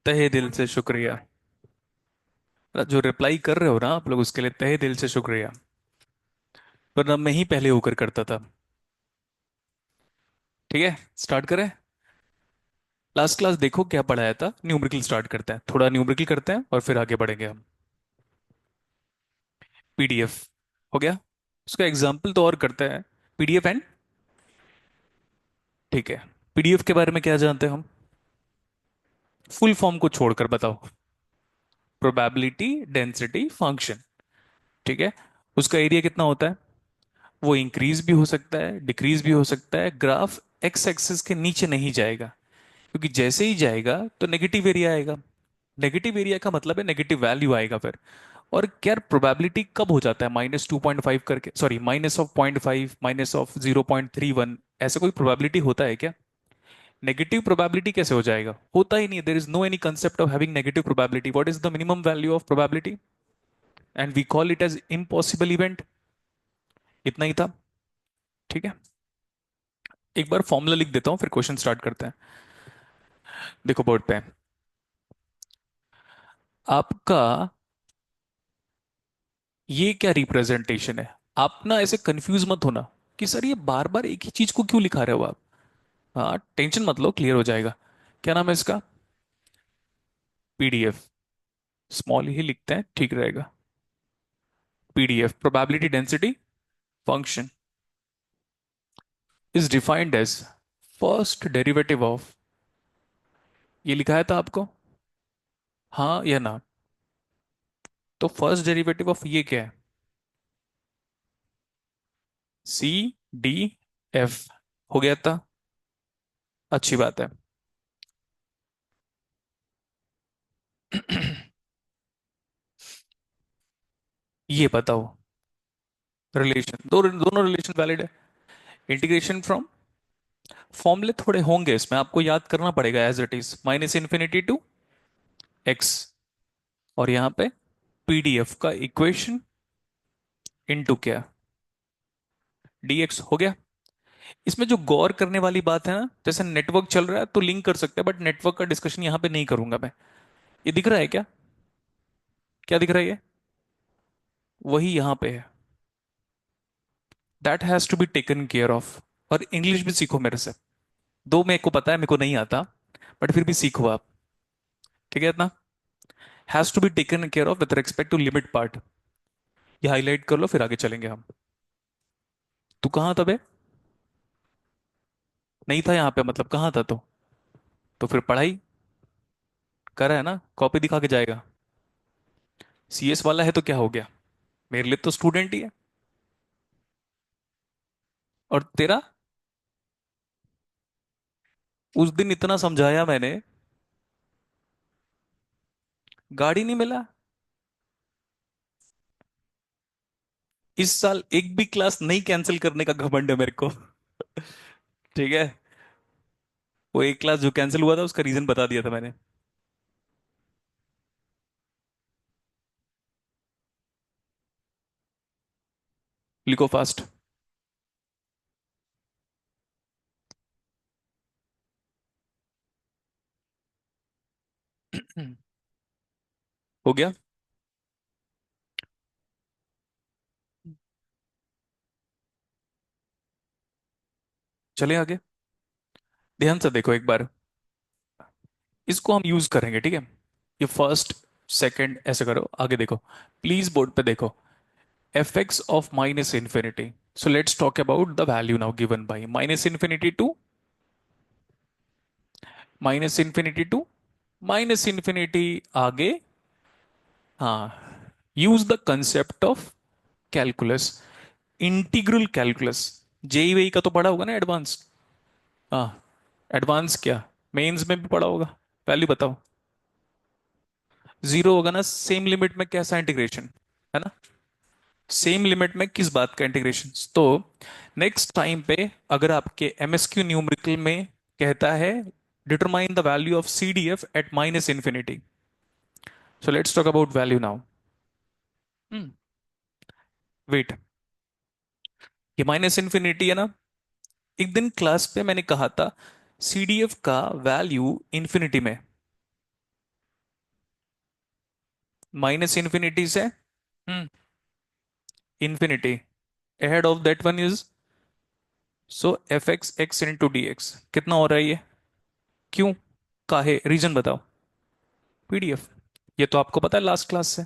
तहे दिल से शुक्रिया। जो रिप्लाई कर रहे हो ना आप लोग, उसके लिए तहे दिल से शुक्रिया। वरना मैं ही पहले होकर करता था। ठीक है, स्टार्ट करें। लास्ट क्लास देखो क्या पढ़ाया था। न्यूमेरिकल स्टार्ट करते हैं, थोड़ा न्यूमेरिकल करते हैं और फिर आगे बढ़ेंगे हम। पीडीएफ हो गया। उसका एग्जाम्पल तो और करते हैं। पीडीएफ एंड, ठीक है। पीडीएफ के बारे में क्या जानते हैं हम? फुल फॉर्म को छोड़कर बताओ। Probability density function. ठीक है। उसका एरिया कितना होता है? वो इंक्रीज भी हो सकता है, डिक्रीज भी हो सकता है। ग्राफ एक्स एक्सिस के नीचे नहीं जाएगा, क्योंकि जैसे ही जाएगा तो नेगेटिव एरिया आएगा। नेगेटिव एरिया का मतलब है नेगेटिव वैल्यू आएगा फिर। और क्या प्रोबेबिलिटी कब हो जाता है -2.5 करके, सॉरी -0.5, -0.31, ऐसे कोई प्रोबेबिलिटी होता है क्या? नेगेटिव प्रोबेबिलिटी कैसे हो जाएगा? होता ही नहीं। There is no any concept of having negative probability. What is the minimum value of probability? And we call it as impossible event. इतना ही था। ठीक है। एक बार फॉर्मूला लिख देता हूं, फिर क्वेश्चन स्टार्ट करते हैं। देखो बोर्ड पे आपका ये क्या रिप्रेजेंटेशन है। आप ना ऐसे कंफ्यूज मत होना कि सर ये बार बार एक ही चीज को क्यों लिखा रहे हो आप। हाँ, टेंशन मत लो, क्लियर हो जाएगा। क्या नाम है इसका? पीडीएफ। स्मॉल ही लिखते हैं, ठीक रहेगा। PDF probability density function is defined as first derivative of, ये लिखा है था आपको, हाँ या ना? तो फर्स्ट डेरिवेटिव ऑफ ये क्या है? C D F. हो गया था। अच्छी बात है। ये बताओ, रिलेशन दोनों रिलेशन वैलिड है। इंटीग्रेशन फ्रॉम, फॉर्मूले थोड़े होंगे इसमें, आपको याद करना पड़ेगा as it is. -Minus infinity to x, और यहां पे पीडीएफ का इक्वेशन इनटू क्या, डीएक्स। हो गया। इसमें जो गौर करने वाली बात है ना, जैसे नेटवर्क चल रहा है तो लिंक कर सकते हैं, बट नेटवर्क का डिस्कशन यहां पे नहीं करूंगा मैं। ये दिख रहा है क्या? क्या दिख रहा है ये? वही यहां पे है। That has to be taken care of. और इंग्लिश भी सीखो मेरे से। दो मेरे को पता है, मेरे को नहीं आता, बट फिर भी सीखो आप। ठीक है इतना। Has to be taken care of with respect to limit part. ये हाईलाइट कर लो, फिर आगे चलेंगे हम। तू कहाँ था बे? नहीं था यहाँ पे, मतलब कहाँ था तो फिर पढ़ाई कर रहा है ना, कॉपी दिखा के जाएगा। सीएस वाला है तो क्या हो गया? मेरे लिए तो स्टूडेंट ही है। और तेरा? उस दिन इतना समझाया मैंने, गाड़ी नहीं मिला। इस साल एक भी क्लास नहीं कैंसिल करने का घमंड है मेरे को। ठीक है। वो एक क्लास जो कैंसिल हुआ था उसका रीजन बता दिया था मैंने। लिखो फास्ट। हो गया। चले आगे। ध्यान से देखो एक बार। इसको हम यूज करेंगे, ठीक है। ये फर्स्ट सेकंड ऐसे करो, आगे देखो। प्लीज बोर्ड पे देखो। F x of -minus infinity. So let's talk about the value now given by -minus infinity to, -minus infinity to, -minus infinity आगे। हाँ, use the concept of calculus, integral calculus. JEE वेई का तो पढ़ा होगा ना एडवांस। हाँ, एडवांस क्या, मेंस में भी पढ़ा होगा। वैल्यू बताओ। जीरो होगा ना सेम लिमिट में, कैसा इंटीग्रेशन, है ना? सेम लिमिट में किस बात का इंटीग्रेशन? तो नेक्स्ट टाइम पे अगर आपके एमएसक्यू न्यूमेरिकल में कहता है determine the value of CDF at -minus infinity, so let's talk about value now. Wait, ये -इन्फिनिटी है ना। एक दिन क्लास पे मैंने कहा था सीडीएफ का वैल्यू इंफिनिटी में, माइनस इन्फिनिटी से infinity, ahead of that one is, so F x x into d x कितना हो रहा है ये? क्यों? काहे? रीजन बताओ। पीडीएफ। ये तो आपको पता है लास्ट क्लास से।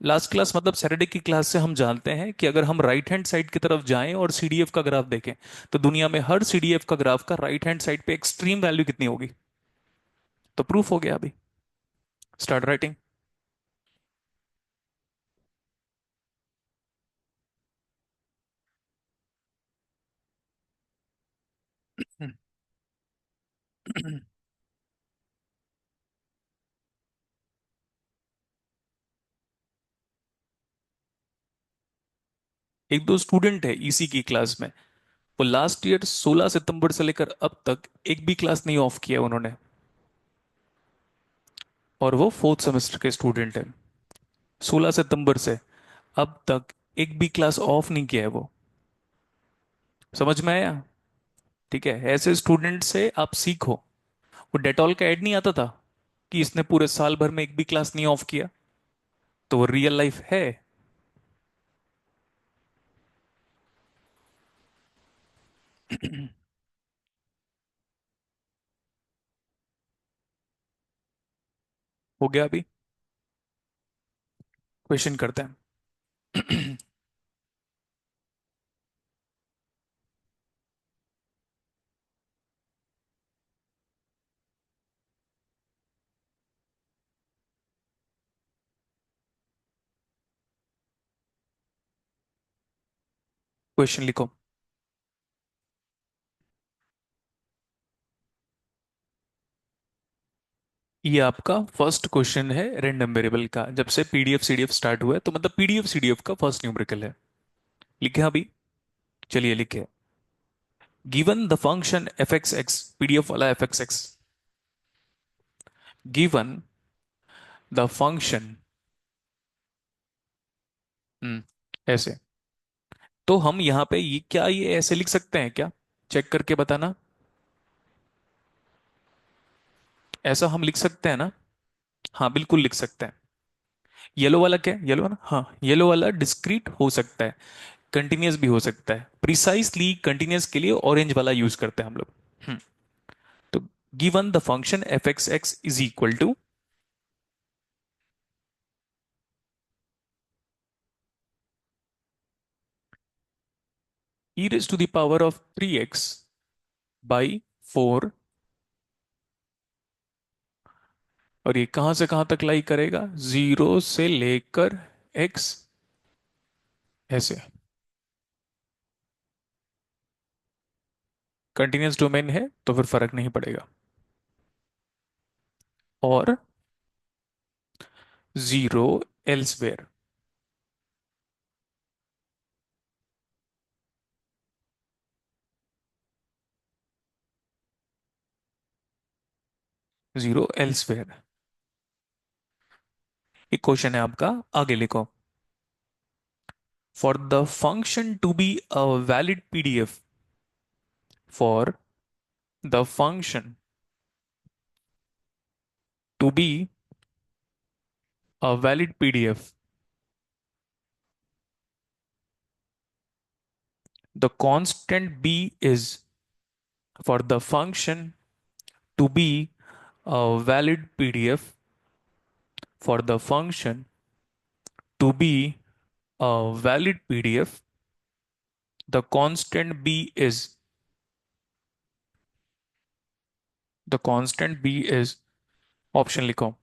लास्ट क्लास मतलब सैटरडे की क्लास से हम जानते हैं कि अगर हम राइट हैंड साइड की तरफ जाएं और सीडीएफ का ग्राफ देखें, तो दुनिया में हर सीडीएफ का ग्राफ का राइट हैंड साइड पे एक्सट्रीम वैल्यू कितनी होगी? तो प्रूफ हो गया अभी। Start writing. एक दो स्टूडेंट है इसी की क्लास में, वो लास्ट ईयर 16 सितंबर से लेकर अब तक एक भी क्लास नहीं ऑफ किया उन्होंने, और वो फोर्थ सेमेस्टर के स्टूडेंट है। 16 सितंबर से अब तक एक भी क्लास ऑफ नहीं किया है वो। समझ में आया? ठीक है, ऐसे स्टूडेंट से आप सीखो। वो डेटॉल का ऐड नहीं आता था कि इसने पूरे साल भर में एक भी क्लास नहीं ऑफ किया? तो वो रियल लाइफ है। हो गया अभी? क्वेश्चन करते हैं। क्वेश्चन लिखो। ये आपका फर्स्ट क्वेश्चन है रैंडम वेरिएबल का, जब से पीडीएफ सीडीएफ स्टार्ट हुआ है, तो मतलब पीडीएफ सीडीएफ का फर्स्ट न्यूमेरिकल है। लिखे अभी? चलिए लिखे। Given the function f x x, PDF वाला f x x, given the function, ऐसे, तो हम यहाँ पे ये क्या, ये ऐसे लिख सकते हैं क्या? चेक करके बताना। ऐसा हम लिख सकते हैं ना? हाँ बिल्कुल लिख सकते हैं। येलो वाला क्या? येलो ना, हाँ येलो वाला डिस्क्रीट हो सकता है, कंटिन्यूअस भी हो सकता है। प्रिसाइसली कंटिन्यूअस के लिए ऑरेंज वाला यूज करते हैं हम लोग। हम्म, तो given the function f x x is equal to e raise to the power of 3x by 4, और ये कहां से कहां तक लाई करेगा? 0 से लेकर x, ऐसे। कंटिन्यूअस डोमेन है तो फिर फर्क नहीं पड़ेगा। और 0 एल्सवेयर, 0 एल्सवेयर। एक क्वेश्चन है आपका, आगे लिखो। For the function to be a valid PDF, for the function to be a valid PDF, the constant b is, for the function to be a valid PDF, for the function to be a valid PDF, the constant b is, the constant b is, option लिखो।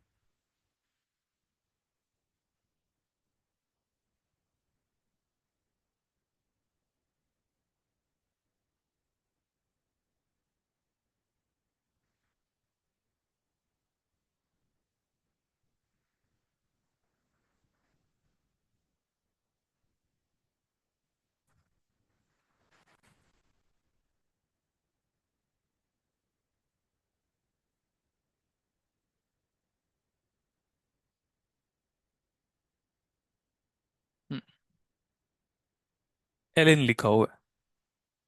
L लिखा हुआ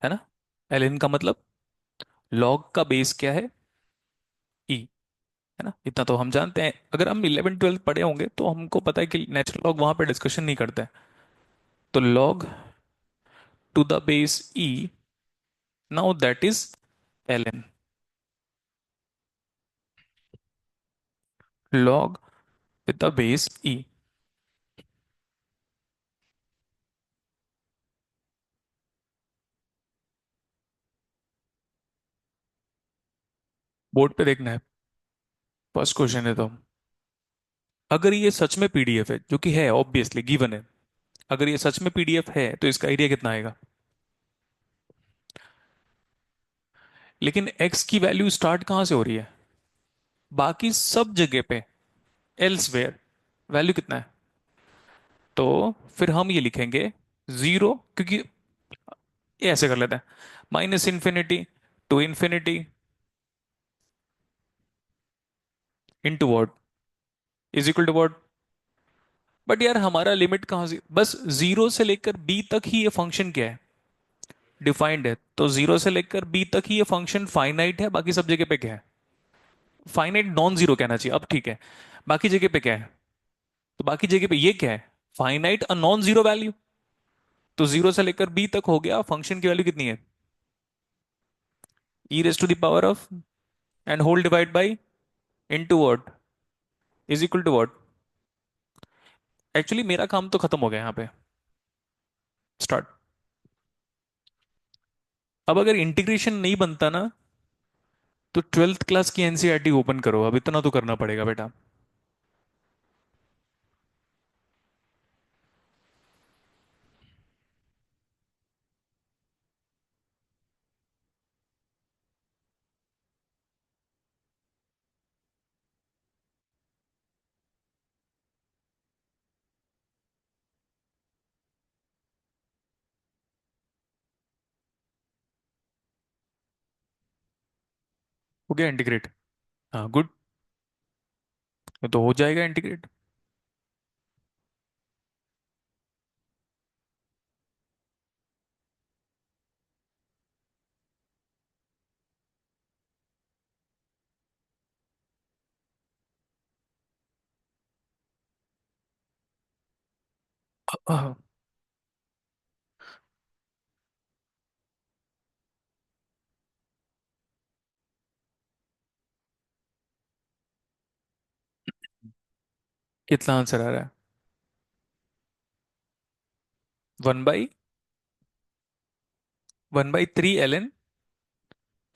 है ना? L का मतलब log का base क्या है? ई। है ना, इतना तो हम जानते हैं। अगर हम 11 12 पढ़े होंगे तो हमको पता है कि नेचुरल लॉग वहां पे डिस्कशन नहीं करते हैं। तो log to the base E, now that is ln। log with the base e। Board पे देखना है। फर्स्ट क्वेश्चन है तो, अगर ये सच में पीडीएफ है, जो कि है ऑब्वियसली गिवन है, अगर ये सच में पीडीएफ है तो इसका एरिया कितना आएगा। लेकिन x की वैल्यू स्टार्ट कहां से हो रही है, बाकी सब जगह पे, एल्सवेयर वैल्यू कितना है। तो फिर हम ये लिखेंगे जीरो, क्योंकि ये ऐसे कर लेते हैं, minus infinity to infinity into what is equal to what. But यार हमारा लिमिट कहाँ से, बस जीरो से लेकर बी तक ही ये फंक्शन क्या है, डिफाइंड है। तो जीरो से लेकर बी तक ही ये फंक्शन फाइनाइट है, बाकी सब जगह पे क्या है, फाइनाइट नॉन जीरो कहना चाहिए। अब ठीक है, बाकी जगह पे क्या है, तो बाकी जगह पे ये क्या है, finite a non zero value. तो जीरो से लेकर बी तक हो गया, फंक्शन की वैल्यू कितनी है, e raise to the power of and whole divide by into what is equal to what. Actually मेरा काम तो खत्म हो गया यहाँ पे, स्टार्ट। अब अगर इंटीग्रेशन नहीं बनता ना, तो 12th क्लास की एनसीईआरटी ओपन करो, अब इतना तो करना पड़ेगा बेटा। हो गया इंटीग्रेट, हाँ गुड, तो हो जाएगा इंटीग्रेट। कितना आंसर आ रहा है, 1/3 ln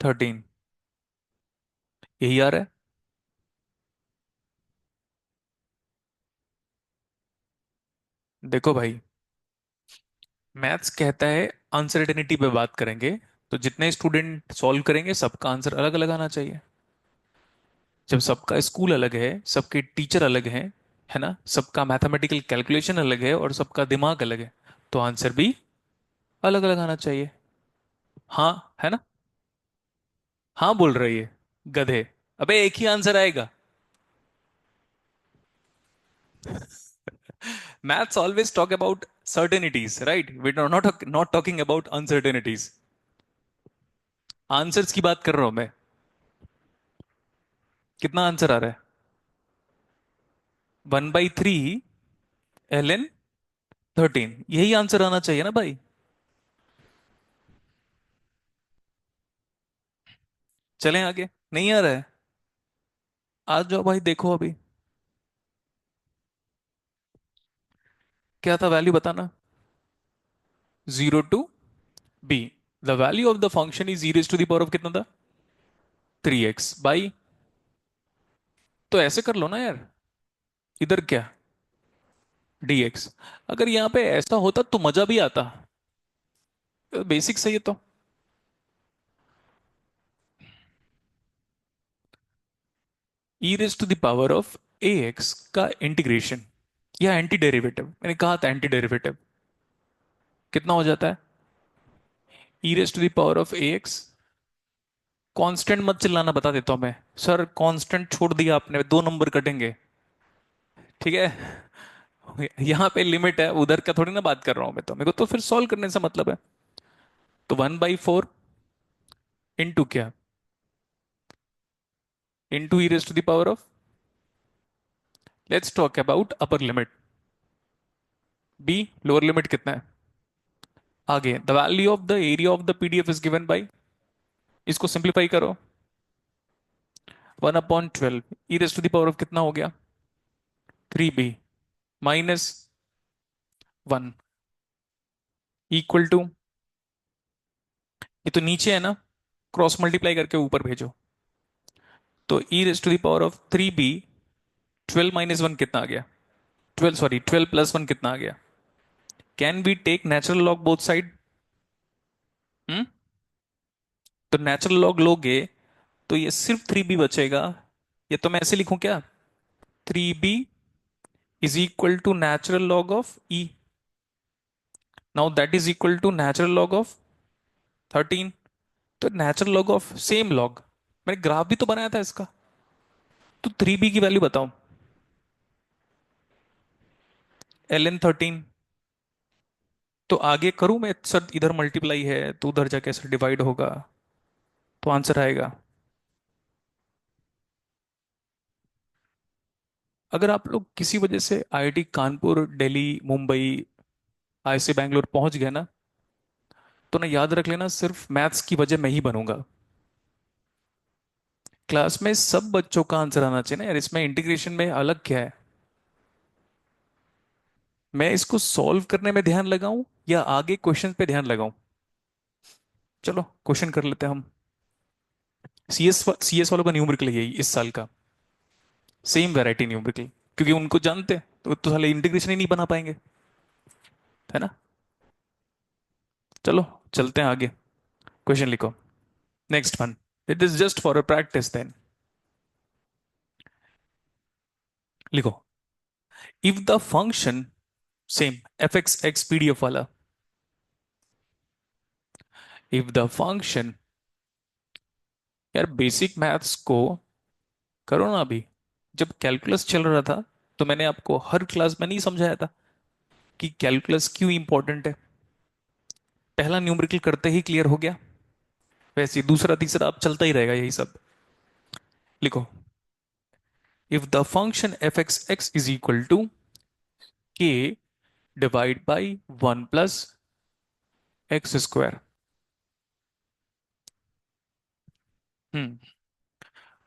13, यही आ रहा है। देखो भाई, मैथ्स कहता है अनसर्टेनिटी पे बात करेंगे, तो जितने स्टूडेंट सॉल्व करेंगे सबका आंसर अलग अलग आना चाहिए। जब सबका स्कूल अलग है, सबके टीचर अलग हैं, है ना, सबका मैथमेटिकल कैलकुलेशन अलग है और सबका दिमाग अलग है, तो आंसर भी अलग अलग आना चाहिए। हाँ, है ना, हाँ बोल रही है, गधे। अबे एक ही आंसर आएगा। Maths always talk about certainties, right, we are not talking about uncertainties. Answers की बात कर रहा हूं मैं। कितना आंसर आ रहा है, 1/3 ln 13, यही आंसर आना चाहिए ना भाई। चलें आगे, नहीं आ रहा है, आ जाओ भाई, देखो अभी क्या था वैल्यू बताना। 0 to b, the value of the function is e raised to the power of कितना था, 3x बाई, तो ऐसे कर लो ना यार, इधर क्या, dx। अगर यहाँ पे ऐसा होता तो मजा भी आता, बेसिक सही है तो। e raised to the power of ax का इंटीग्रेशन या एंटी डेरिवेटिव, मैंने कहा था एंटी डेरिवेटिव, कितना हो जाता है, e raised to the power of ax। Constant मत चिल्लाना, बता देता हूं मैं। सर कांस्टेंट छोड़ दिया आपने, 2 नंबर कटेंगे, ठीक है। यहाँ पे लिमिट है, उधर का थोड़ी ना बात कर रहा हूं मैं, तो मेरे को तो फिर सॉल्व करने से मतलब है। तो 1/4 इंटू क्या, into e raise to the power of, let's talk about upper limit, b lower limit कितना है। आगे the value of the area of the PDF is given by, इसको सिंप्लीफाई करो, 1/12 e raise to the power of कितना हो गया, 3b minus 1 equal to, ये तो नीचे है ना, क्रॉस मल्टीप्लाई करके ऊपर भेजो, तो e raise to the power of 3b, 12 - 1 कितना आ गया, 12 सॉरी 12 + 1 कितना आ गया। Can we take natural log both side, hmm, तो नेचुरल लॉग लोगे तो ये सिर्फ 3b बचेगा, ये तो मैं ऐसे लिखूं क्या, 3b is equal to natural log of e, now that is equal to natural log of 13, तो natural log of same log, मैंने ग्राफ भी तो बनाया था इसका, तो 3b की वैल्यू बताओ, ln 13, तो आगे करूं मैं सर, इधर मल्टीप्लाई है तो उधर जाके ऐसे डिवाइड होगा, तो आंसर आएगा। अगर आप लोग किसी वजह से आईआईटी कानपुर, दिल्ली, मुंबई, आईआईसी बैंगलोर पहुंच गए ना, तो ना याद रख लेना सिर्फ मैथ्स की वजह मैं ही बनूंगा। क्लास में सब बच्चों का आंसर आना चाहिए ना यार, इसमें इंटीग्रेशन में अलग क्या है, मैं इसको सॉल्व करने में ध्यान लगाऊं या आगे क्वेश्चन पे ध्यान लगाऊं। चलो क्वेश्चन कर लेते हैं हम। सीएस वालों का न्यूमेरिकल यही इस साल का, सेम वैरायटी न्यूमेरिकल, क्योंकि उनको जानते हैं तो साले इंटीग्रेशन ही नहीं बना पाएंगे, है ना। चलो चलते हैं आगे, क्वेश्चन लिखो, next one, it is just for a practice then, लिखो, if the function, same f x x PDF वाला, इफ द फंक्शन, यार बेसिक मैथ्स को करो ना अभी, जब कैलकुलस चल रहा था तो मैंने आपको हर क्लास में नहीं समझाया था कि कैलकुलस क्यों इंपॉर्टेंट है, पहला न्यूमेरिकल करते ही क्लियर हो गया, वैसे ही दूसरा तीसरा अब चलता ही रहेगा यही सब। लिखो, if the function f x x is equal to k divide by 1 + x², hmm,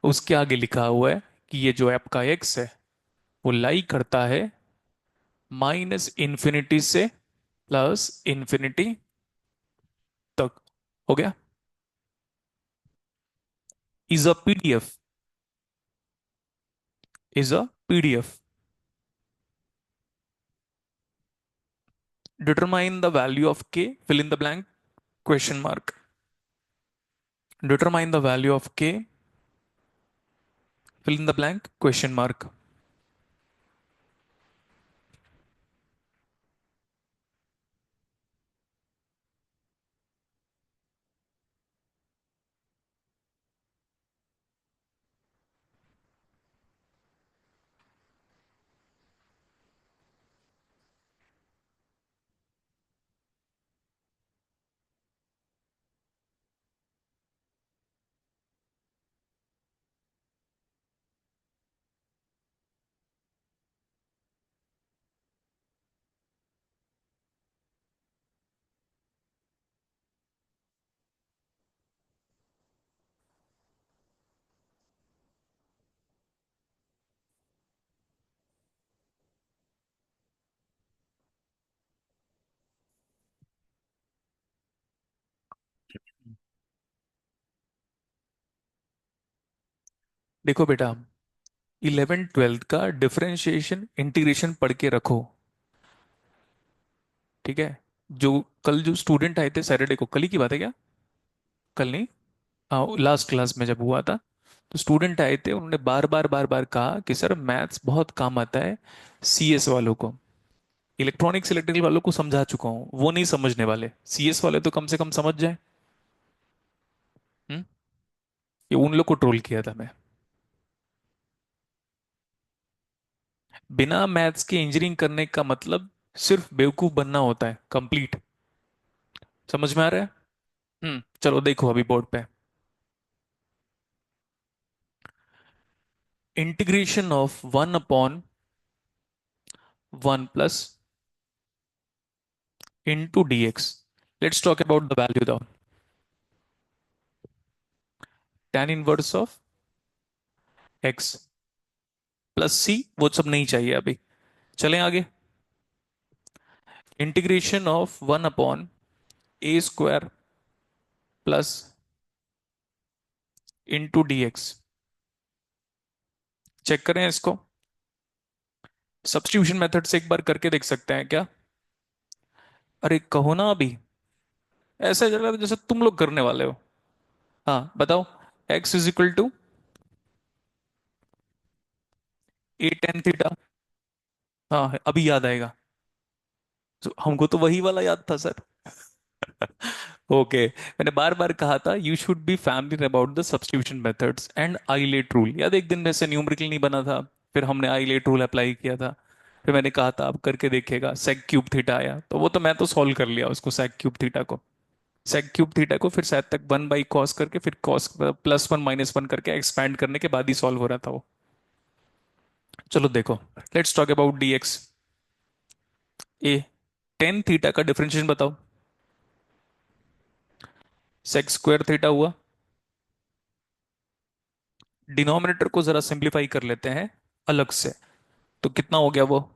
उसके आगे लिखा हुआ है कि ये जो आपका एक्स है वो लाई करता है -∞ से +∞ तक, हो गया, is a PDF, is a PDF, determine the value of k, fill in the blank, question mark, determine the value of k, fill in the blank, question mark। देखो बेटा, 11th 12th का डिफरेंशिएशन इंटीग्रेशन पढ़ के रखो, ठीक है। जो कल जो स्टूडेंट आए थे सैटरडे को, कल ही की बात है क्या, कल नहीं, हाँ लास्ट क्लास में जब हुआ था, तो स्टूडेंट आए थे, उन्होंने बार बार कहा कि सर मैथ्स बहुत काम आता है सीएस वालों को, इलेक्ट्रॉनिक्स इलेक्ट्रिकल वालों को समझा चुका हूँ, वो नहीं समझने वाले, सीएस वाले तो कम से कम समझ जाए। हम्म, ये उन लोग को ट्रोल किया था मैं। बिना मैथ्स के इंजीनियरिंग करने का मतलब सिर्फ बेवकूफ बनना होता है, कंप्लीट, समझ में आ रहा है। चलो देखो अभी बोर्ड पे, integration of 1/1 plus into dx. Let's talk about the value though. Tan inverse of x plus c, वो सब नहीं चाहिए अभी। चलें आगे। Integration of 1/a² plus into d x. Check करें इसको। सब्स्टिट्यूशन मेथड से एक बार करके देख सकते हैं क्या? अरे कहो ना अभी। ऐसा लग रहा है जैसे तुम लोग करने वाले हो। हाँ बताओ। x is equal to a tan θ। हाँ अभी याद आएगा। तो हमको तो वही वाला याद था सर। ओके। मैंने बार बार कहा था you should be familiar about the substitution methods and ILATE rule. याद एक दिन वैसे न्यूमेरिकल नहीं बना था, फिर हमने आइलेट रूल अप्लाई किया था। फिर मैंने कहा था आप करके देखिएगा, सेक क्यूब थीटा आया, तो वो तो मैं तो सॉल्व कर लिया उसको, सेक क्यूब थीटा को। सेक क्यूब थीटा को फिर शायद तक 1/cos करके, फिर cos +1 - 1 करके एक्सपैंड करने के बाद ही सॉल्व हो रहा था वो। चलो देखो, let's talk about D x. A tan theta का डिफरेंशिएशन बताओ। सेक स्क्वायर थीटा हुआ। डिनोमिनेटर को जरा सिंप्लीफाई कर लेते हैं अलग से। तो कितना हो गया वो?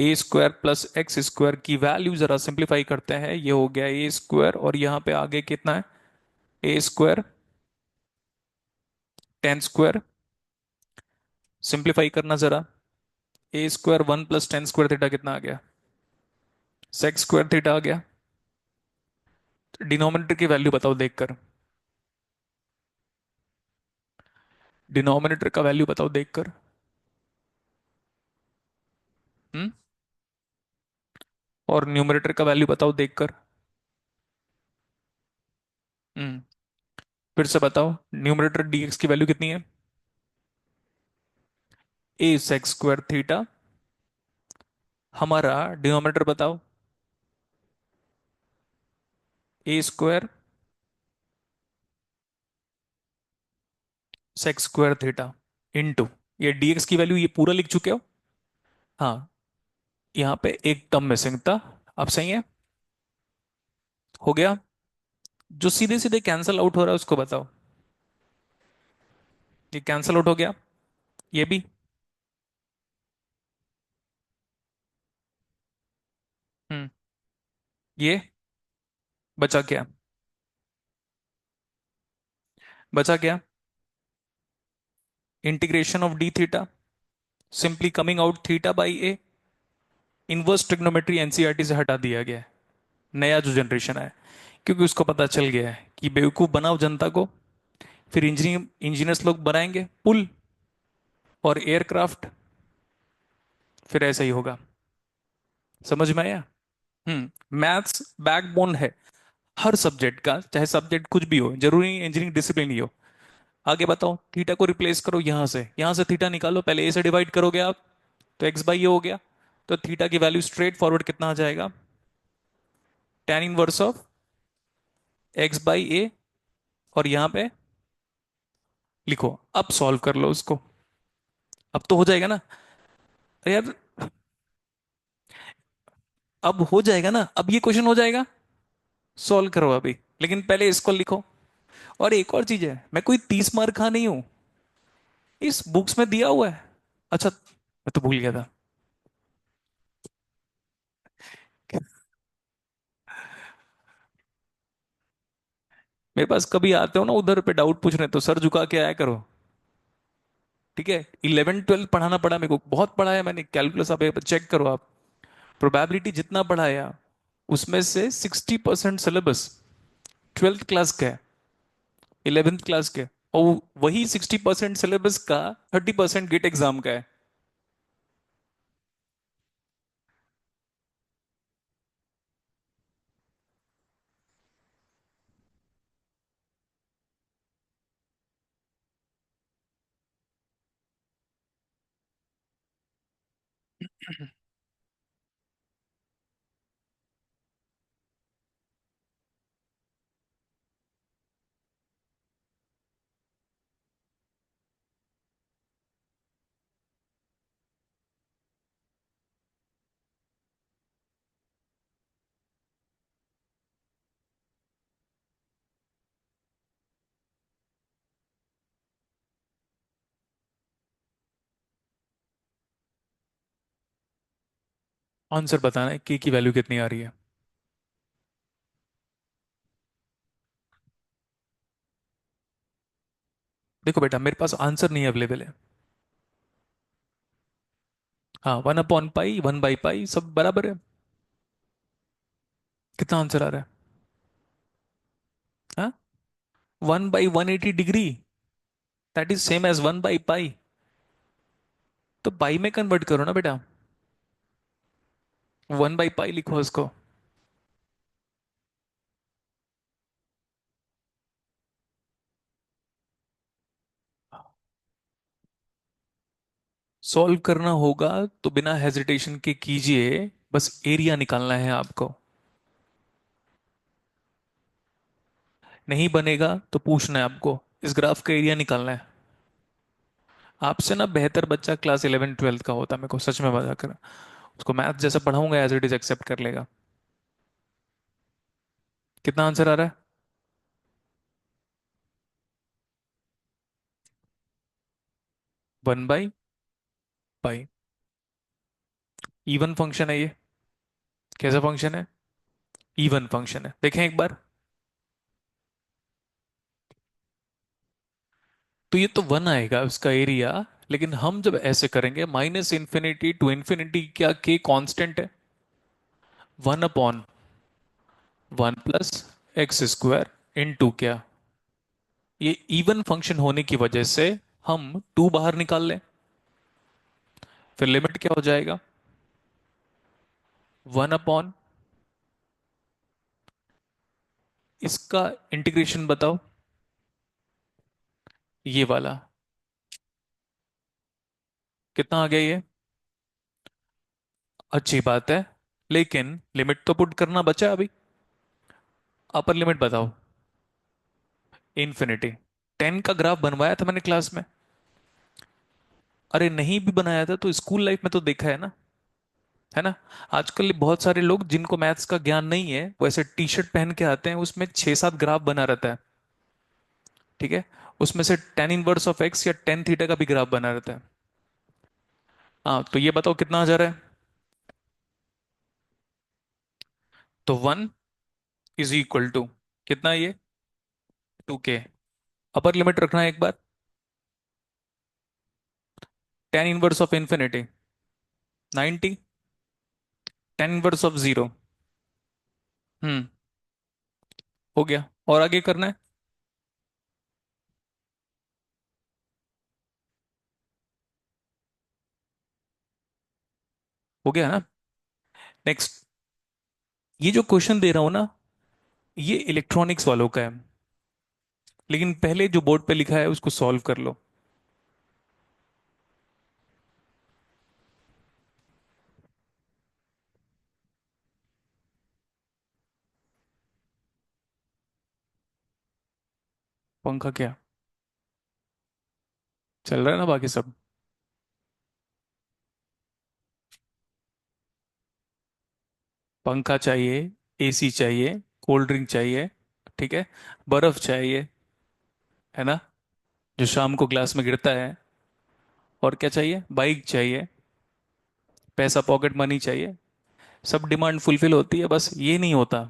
a² + x² की वैल्यू जरा सिंप्लीफाई करते हैं, ये हो गया a² और यहाँ पे आगे कितना है? a² tan² सिंप्लीफाई करना जरा। a² 1 + tan² थीटा कितना आ गया? sec² थीटा आ गया। डिनोमिनेटर की वैल्यू बताओ देखकर। डिनोमिनेटर का वैल्यू बताओ देखकर। हम्म। और न्यूमरेटर का वैल्यू बताओ देखकर। हम्म। फिर से बताओ न्यूमरेटर dx की वैल्यू कितनी है? a sec² theta. हमारा डिनोमिनेटर बताओ। a² sec² थीटा इनटू, ये dx की वैल्यू ये पूरा लिख चुके हो। हाँ, यहाँ पे एक टर्म मिसिंग था। अब सही है? हो गया। जो सीधे सीधे कैंसल आउट हो रहा है उसको बताओ। ये कैंसल आउट हो गया। ये भी। हम्म। ये बचा क्या? बचा क्या? Integration of D theta, simply coming out theta by A. Inverse trigonometry NCERT से हटा दिया गया है, नया जो जनरेशन है। क्योंकि उसको पता चल गया है कि बेवकूफ बनाओ जनता को, फिर इंजीनियर्स लोग बनाएंगे पुल और एयरक्राफ्ट, फिर ऐसा ही होगा। समझ में आया? मैथ्स बैकबोन है हर सब्जेक्ट का, चाहे सब्जेक्ट कुछ भी हो, जरूरी इंजीनियरिंग डिसिप्लिन ही हो। आगे बताओ, थीटा को रिप्लेस करो, यहां से थीटा निकालो, पहले ए से डिवाइड करोगे आप, तो एक्स बाई ए हो गया। तो थीटा की वैल्यू स्ट्रेट फॉरवर्ड कितना आ जाएगा? tan inverse of x by a. और यहां पे लिखो, अब सॉल्व कर लो उसको। अब तो हो जाएगा ना? अरे यार, अब हो जाएगा ना, अब ये क्वेश्चन हो जाएगा। सॉल्व करो अभी, लेकिन पहले इसको लिखो। और एक और चीज है, मैं कोई 30 मार्क का नहीं हूं, इस बुक्स में दिया हुआ है। अच्छा, मैं तो भूल गया था। मेरे पास कभी आते हो ना उधर पे डाउट पूछने, तो सर झुका के आया करो। ठीक है? 11 12 पढ़ाना पड़ा मेरे को, बहुत पढ़ाया मैंने कैलकुलस, आप चेक करो आप। प्रोबेबिलिटी जितना पढ़ाया उसमें से 60% सिलेबस 12th क्लास का है, 11th क्लास के। और वही 60% सिलेबस का 30% गेट एग्जाम का है। आंसर बताना है के की वैल्यू कितनी आ रही है। देखो बेटा, मेरे पास आंसर नहीं अवेलेबल है। हाँ, 1/पाई, 1/पाई सब बराबर है। कितना आंसर आ रहा है? हाँ, 1/180 degree, that is same as 1/पाई। तो पाई में कन्वर्ट करो ना बेटा, 1/पाई लिखो उसको। सॉल्व करना होगा तो बिना हेजिटेशन के कीजिए, बस एरिया निकालना है आपको। नहीं बनेगा तो पूछना है आपको, इस ग्राफ का एरिया निकालना है। आपसे ना बेहतर बच्चा क्लास 11 12 का होता, मेरे को सच में बता कर, उसको मैथ जैसा पढ़ाऊंगा एज इट इज एक्सेप्ट कर लेगा। कितना आंसर आ रहा है? 1/पाई। इवन फंक्शन है ये। कैसा फंक्शन है? इवन फंक्शन है, देखें एक बार। तो ये तो 1 आएगा उसका एरिया। लेकिन हम जब ऐसे करेंगे -∞ to ∞, क्या के कांस्टेंट है? 1/1 + x² इनटू क्या, ये इवन फंक्शन होने की वजह से हम 2 बाहर निकाल लें, फिर लिमिट क्या हो जाएगा? 1/, इसका इंटीग्रेशन बताओ, ये वाला। कितना आ गया ये? अच्छी बात है, लेकिन लिमिट तो पुट करना बचा अभी। अपर लिमिट बताओ। इन्फिनिटी। 10 का ग्राफ बनवाया था मैंने क्लास में। अरे नहीं भी बनाया था तो स्कूल लाइफ में तो देखा है ना। आजकल बहुत सारे लोग जिनको मैथ्स का ज्ञान नहीं है, वो ऐसे टी शर्ट पहन के आते हैं, उसमें 6 7 ग्राफ बना रहता है। ठीक है, उसमें से tan−1 ऑफ x या tan θ का भी ग्राफ बना रहता है। हाँ, तो ये बताओ कितना आ जा रहा है? तो 1 = कितना ये? 2k। अपर लिमिट रखना है एक बार। tan−1 of ∞, 90। tan−1 of 0। हम्म। हो गया, और आगे करना है। हो गया ना। नेक्स्ट, ये जो क्वेश्चन दे रहा हूं ना, ये इलेक्ट्रॉनिक्स वालों का है। लेकिन पहले जो बोर्ड पे लिखा है उसको सॉल्व कर लो। पंखा क्या? चल रहा है ना बाकी सब? पंखा चाहिए, एसी चाहिए, कोल्ड ड्रिंक चाहिए, ठीक है, बर्फ चाहिए, है ना, जो शाम को ग्लास में गिरता है। और क्या चाहिए? बाइक चाहिए, पैसा पॉकेट मनी चाहिए। सब डिमांड फुलफिल होती है, बस ये नहीं होता।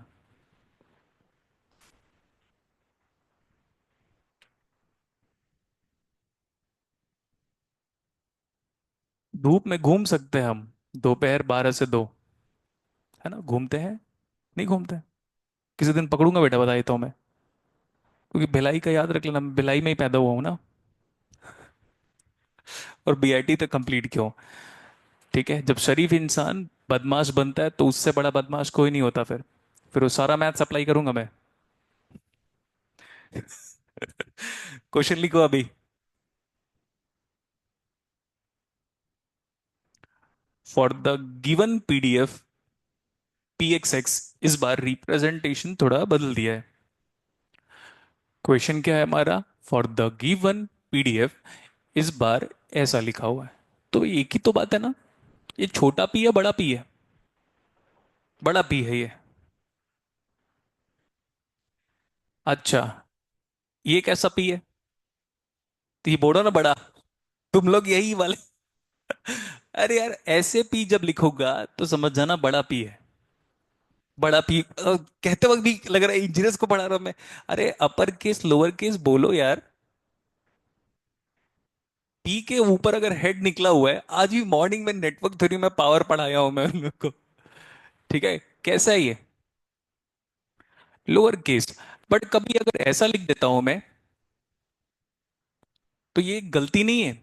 धूप में घूम सकते हैं हम, दोपहर 12 से 2, है ना, घूमते हैं। नहीं घूमते? किसी दिन पकड़ूंगा बेटा, बता देता हूँ मैं। क्योंकि भिलाई का याद रख लेना, मैं भिलाई में ही पैदा हुआ हूँ ना। और बीआईटी तक कंप्लीट क्यों। ठीक है, जब शरीफ इंसान बदमाश बनता है तो उससे बड़ा बदमाश कोई नहीं होता। फिर वो सारा मैथ अप्लाई करूंगा मैं। क्वेश्चन लिखो अभी। For the given PDF pxx, इस बार रिप्रेजेंटेशन थोड़ा बदल दिया है। क्वेश्चन क्या है हमारा? फॉर द गिवन पीडीएफ, इस बार ऐसा लिखा हुआ है। तो एक ही तो बात है ना, ये छोटा पी है बड़ा पी है? बड़ा पी है ये। अच्छा, ये कैसा पी है? तो ये बोलो ना बड़ा। तुम लोग यही वाले अरे यार, ऐसे पी जब लिखूंगा तो समझ जाना बड़ा पी है। बड़ा पी कहते वक्त भी लग रहा है इंजीनियर्स को पढ़ा रहा हूं मैं। अरे अपर केस लोअर केस बोलो यार। पी के ऊपर अगर हेड निकला हुआ है, आज भी मॉर्निंग में नेटवर्क थ्योरी में पावर पढ़ाया हूं मैं उन लोग को। ठीक है, कैसा है ये? Lower case. बट कभी अगर ऐसा लिख देता हूं मैं, तो ये गलती नहीं है।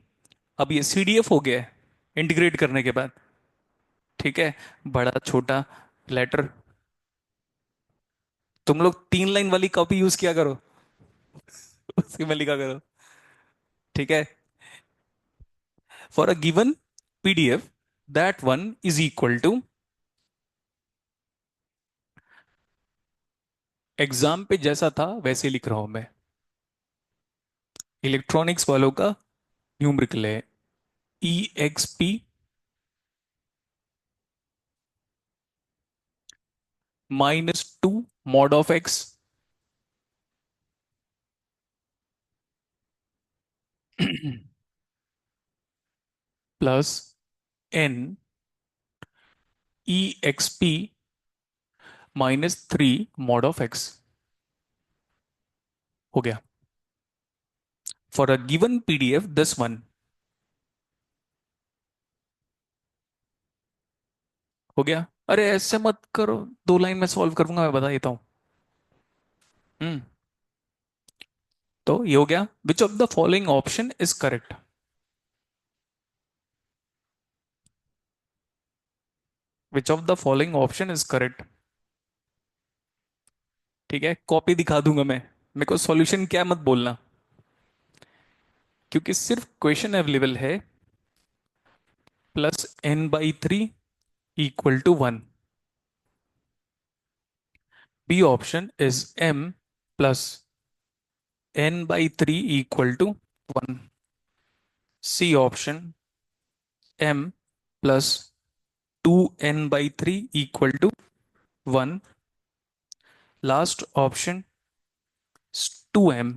अब ये सीडीएफ हो गया है इंटीग्रेट करने के बाद। ठीक है, बड़ा छोटा लेटर। तुम लोग 3 लाइन वाली कॉपी यूज किया करो, उसी में लिखा करो। ठीक है, for a given PDF, that one is equal to, exam पे जैसा था वैसे लिख रहा हूं मैं। इलेक्ट्रॉनिक्स वालों का न्यूमेरिकल है e x p -2 mod of x plus n e x p -3 mod of x. हो गया। For a given PDF this one. हो गया। अरे ऐसे मत करो, 2 लाइन में सॉल्व करूंगा मैं, बता देता हूं। हम्म। तो ये हो गया, which of the following option is correct. Which of the following option is correct. ठीक है, कॉपी दिखा दूंगा मैं। मेरे को सॉल्यूशन क्या मत बोलना, क्योंकि सिर्फ क्वेश्चन अवेलेबल है +n/3 =1। B option is m +n/3 =1। C option m +2n/3 =1। Last option 2m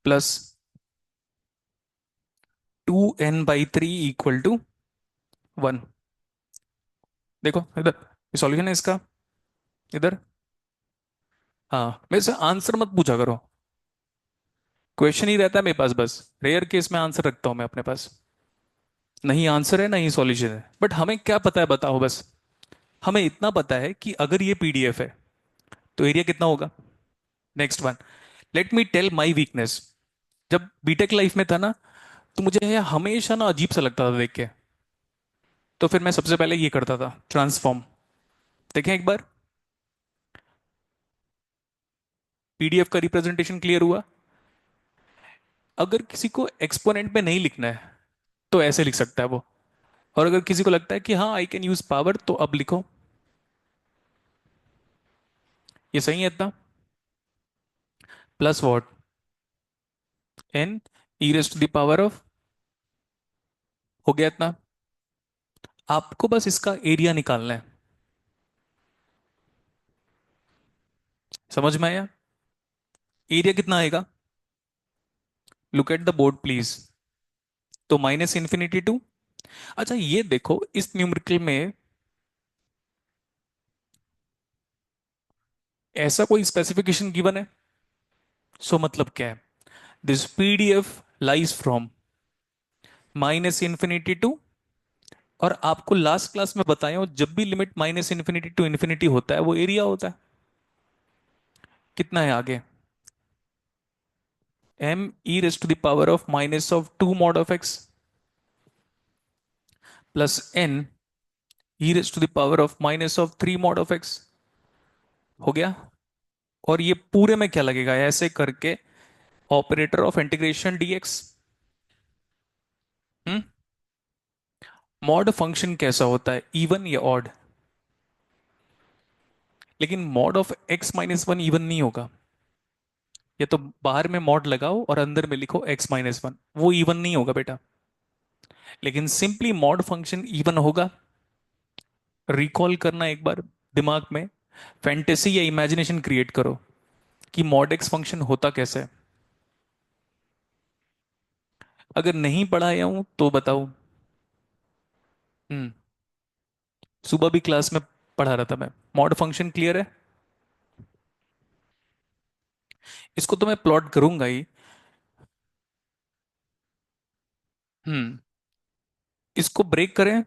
+2n/3 =1। देखो इधर, सॉल्यूशन है इसका। इधर। हाँ, मेरे से आंसर मत पूछा करो। क्वेश्चन ही रहता है मेरे पास, बस रेयर केस में आंसर रखता हूं मैं अपने पास। नहीं आंसर है नहीं सॉल्यूशन है, बट हमें क्या पता है बताओ बस। हमें इतना पता है कि अगर ये पीडीएफ है तो एरिया कितना होगा। Next one, let me tell my weakness. जब बीटेक लाइफ में था ना, तो मुझे ये हमेशा ना अजीब सा लगता था देख के। तो फिर मैं सबसे पहले ये करता था, ट्रांसफॉर्म। देखें एक बार, पीडीएफ का रिप्रेजेंटेशन क्लियर हुआ। अगर किसी को एक्सपोनेंट में नहीं लिखना है तो ऐसे लिख सकता है वो। और अगर किसी को लगता है कि हाँ आई कैन यूज पावर, तो अब लिखो। ये सही है इतना। Plus what, n e raise to the power of. हो गया इतना। आपको बस इसका एरिया निकालना है। समझ में आया? एरिया कितना आएगा? Look at the board please. तो -∞ to। अच्छा ये देखो, इस न्यूमेरिकल में ऐसा कोई स्पेसिफिकेशन गिवन है? सो मतलब क्या है? This PDF lies from -∞ to। और आपको लास्ट क्लास में बताया हूं, जब भी लिमिट -∞ to होता है वो एरिया होता है। कितना है आगे? m e⁻² mod of x plus n e⁻³ mod of x। हो गया। और ये पूरे में क्या लगेगा ऐसे करके? Operator of integration dx। Hmm. Mod function कैसा होता है, इवन या ऑड? लेकिन मॉड ऑफ x-1 इवन नहीं होगा। ये तो बाहर में मॉड लगाओ और अंदर में लिखो x-1, वो इवन नहीं होगा बेटा। लेकिन सिंपली मॉड फंक्शन इवन होगा। रिकॉल करना एक बार दिमाग में, फैंटेसी या इमेजिनेशन क्रिएट करो कि मॉड एक्स फंक्शन होता कैसे है। अगर नहीं पढ़ाया हूं तो बताओ। हम्म। सुबह भी क्लास में पढ़ा रहा था मैं। मॉड फंक्शन क्लियर है? इसको तो मैं प्लॉट करूंगा ही। हम्म। इसको ब्रेक करें,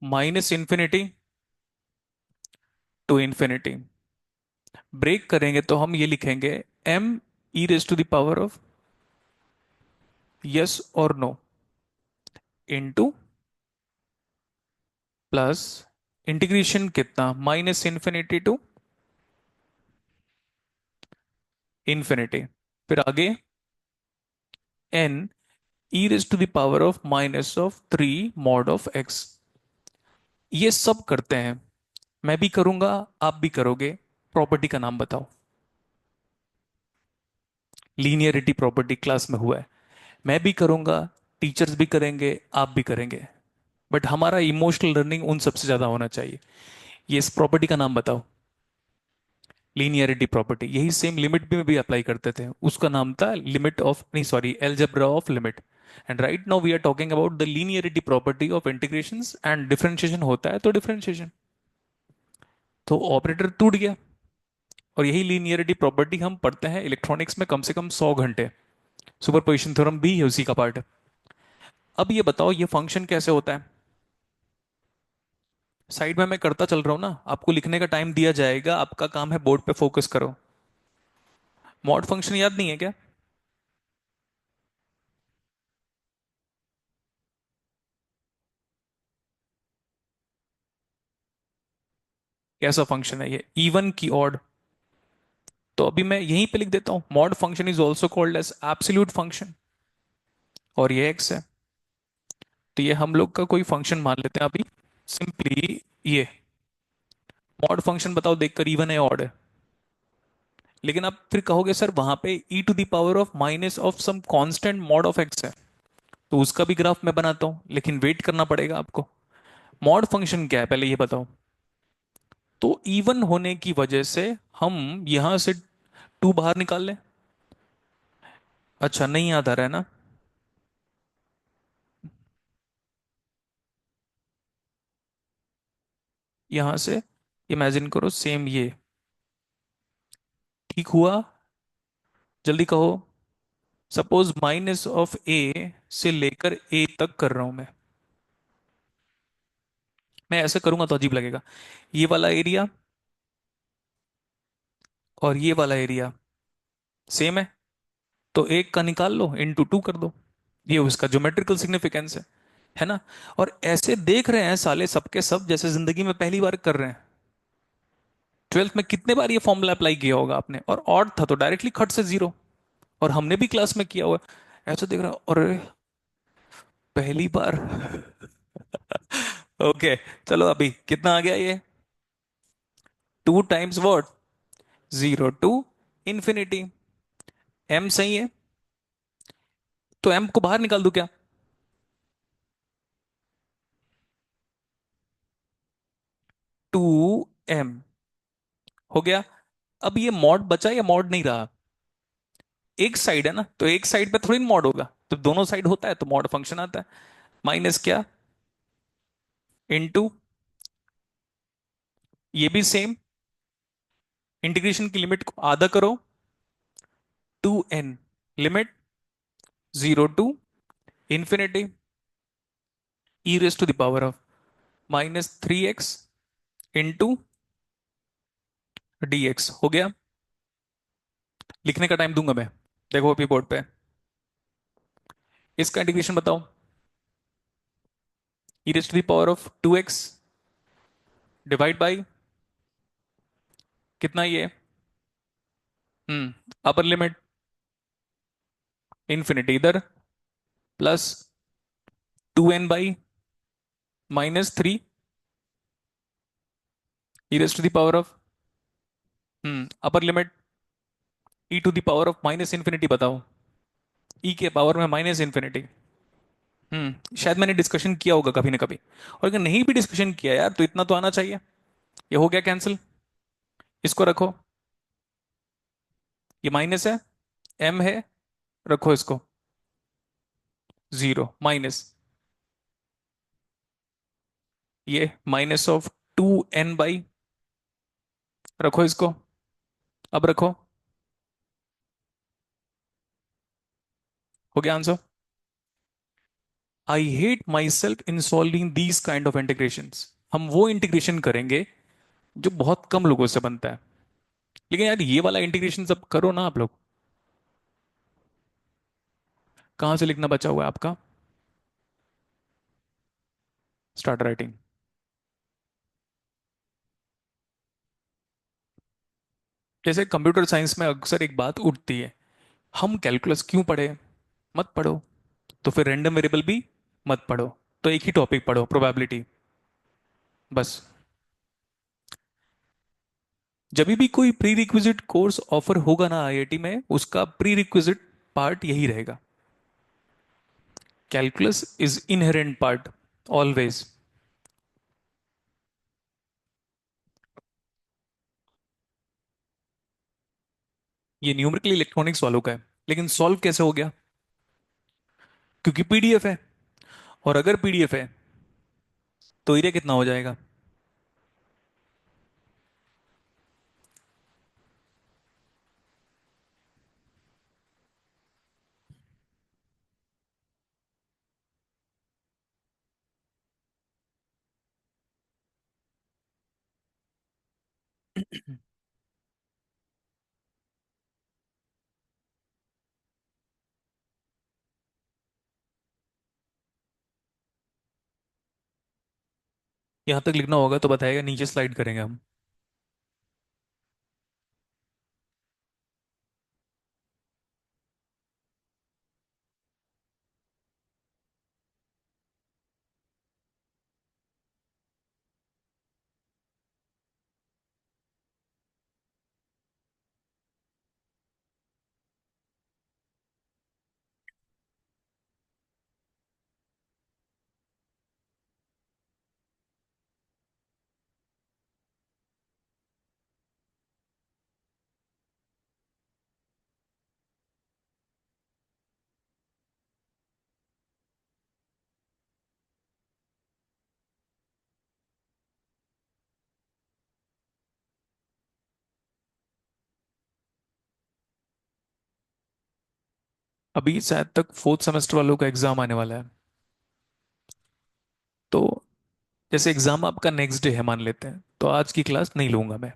minus infinity to infinity. Break करेंगे तो हम ये लिखेंगे, m e raise to the power of yes और नो इनटू प्लस इंटीग्रेशन कितना, माइनस इन्फिनिटी टू इन्फिनिटी। फिर आगे n e raise to the power of minus of 3 mod of x। ये सब करते हैं, मैं भी करूंगा, आप भी करोगे। प्रॉपर्टी का नाम बताओ। लीनियरिटी प्रॉपर्टी क्लास में हुआ है, मैं भी करूंगा, टीचर्स भी करेंगे, आप भी करेंगे। बट हमारा इमोशनल लर्निंग उन सबसे ज्यादा होना चाहिए। ये इस प्रॉपर्टी का नाम बताओ। लीनियरिटी प्रॉपर्टी, यही सेम लिमिट भी अप्लाई करते थे, उसका नाम था लिमिट ऑफ, नहीं sorry, algebra of limit. And right now we are talking about the linearity property of integrations and differentiation होता है तो डिफरेंशिएशन। तो ऑपरेटर टूट गया। और यही लीनियरिटी प्रॉपर्टी हम पढ़ते हैं इलेक्ट्रॉनिक्स में कम से कम 100 घंटे। सुपरपोजिशन थ्योरम भी है उसी का पार्ट। अब ये बताओ ये फंक्शन कैसे होता है। साइड में मैं करता चल रहा हूं ना, आपको लिखने का टाइम दिया जाएगा, आपका काम है बोर्ड पे फोकस करो। मॉड फंक्शन याद नहीं है क्या? कैसा फंक्शन है ये, इवन की ऑड? तो अभी मैं यहीं पे लिख देता हूं, mod function is also called as absolute function. और ये एक्स है, तो ये हम लोग का कोई फंक्शन मान लेते हैं अभी, सिंपली ये। मॉड फंक्शन बताओ देखकर, इवन है ऑड है? लेकिन आप फिर कहोगे सर वहां पे e to the power of minus of some constant mod of x है, तो उसका भी ग्राफ मैं बनाता हूं, लेकिन वेट करना पड़ेगा आपको। मॉड फंक्शन क्या है पहले ये बताओ। तो इवन होने की वजह से हम यहां से 2 बाहर निकाल लें। अच्छा नहीं याद आ रहा है ना? यहां से इमेजिन करो सेम ये, ठीक हुआ? जल्दी कहो। सपोज माइनस ऑफ ए से लेकर ए तक कर रहा हूं मैं ऐसे करूंगा तो अजीब लगेगा। ये वाला एरिया और ये वाला एरिया सेम है, तो एक का निकाल लो, इंटू 2 कर दो। ये उसका ज्योमेट्रिकल सिग्निफिकेंस है ना? और ऐसे देख रहे हैं साले सबके सब जैसे जिंदगी में पहली बार कर रहे हैं। 12th में कितने बार ये फॉर्मूला अप्लाई किया होगा आपने, और ऑड था तो डायरेक्टली खट से जीरो। और हमने भी क्लास में किया हुआ है। ऐसे देख रहा हूं, और पहली बार। ओके, चलो अभी कितना आ गया ये? 2 times what? 0 to infinity. M सही है, तो एम को बाहर निकाल दूं क्या? 2m हो गया। अब ये मॉड बचा या मॉड नहीं रहा? एक साइड है ना, तो एक साइड पे थोड़ी मॉड होगा, तो दोनों साइड होता है तो मॉड फंक्शन आता है। माइनस क्या, इनटू, ये भी सेम। इंटीग्रेशन की लिमिट को आधा करो, 2n, limit 0 to infinity e raise to the power of -3x into dx हो गया। लिखने का टाइम दूंगा मैं, देखो अभी बोर्ड पे। इसका इंटीग्रेशन बताओ। E raise to the power of 2x divide by कितना ये, अपर लिमिट इंफिनिटी इधर, plus 2n by -3 e raise to the power of, upper limit e to the power of minus infinity बताओ। E के power में minus infinity. शायद मैंने discussion किया होगा कभी ना कभी। और अगर नहीं भी डिस्कशन किया यार तो इतना तो आना चाहिए। ये हो गया कैंसिल, इसको रखो। ये माइनस है, एम है, रखो इसको। जीरो माइनस ये माइनस ऑफ 2n/, रखो इसको, अब रखो, हो गया answer. I hate my self in solving these kind of integrations. हम वो इंटीग्रेशन करेंगे जो बहुत कम लोगों से बनता है। लेकिन यार ये वाला इंटीग्रेशन सब करो ना आप लोग। कहाँ से लिखना बचा हुआ है आपका? Start writing. जैसे कंप्यूटर साइंस में अक्सर एक बात उठती है, हम कैलकुलस क्यों पढ़े? मत पढ़ो। तो फिर रैंडम वेरिएबल भी मत पढ़ो। तो एक ही टॉपिक पढ़ो, प्रोबेबिलिटी, बस। जब भी कोई प्री रिक्विजिट कोर्स ऑफर होगा ना आईआईटी में, उसका प्री रिक्विजिट पार्ट यही रहेगा, calculus is inherent part, always. ये न्यूमेरिकल इलेक्ट्रॉनिक्स वालों का है, लेकिन सॉल्व कैसे हो गया? क्योंकि पीडीएफ है। और अगर पीडीएफ है तो एरिया कितना हो जाएगा? यहां तक लिखना होगा तो बताएगा, नीचे स्लाइड करेंगे हम। अभी शायद तक फोर्थ सेमेस्टर वालों का एग्जाम आने वाला है। तो जैसे एग्जाम आपका नेक्स्ट डे है मान लेते हैं, तो आज की क्लास नहीं लूंगा मैं।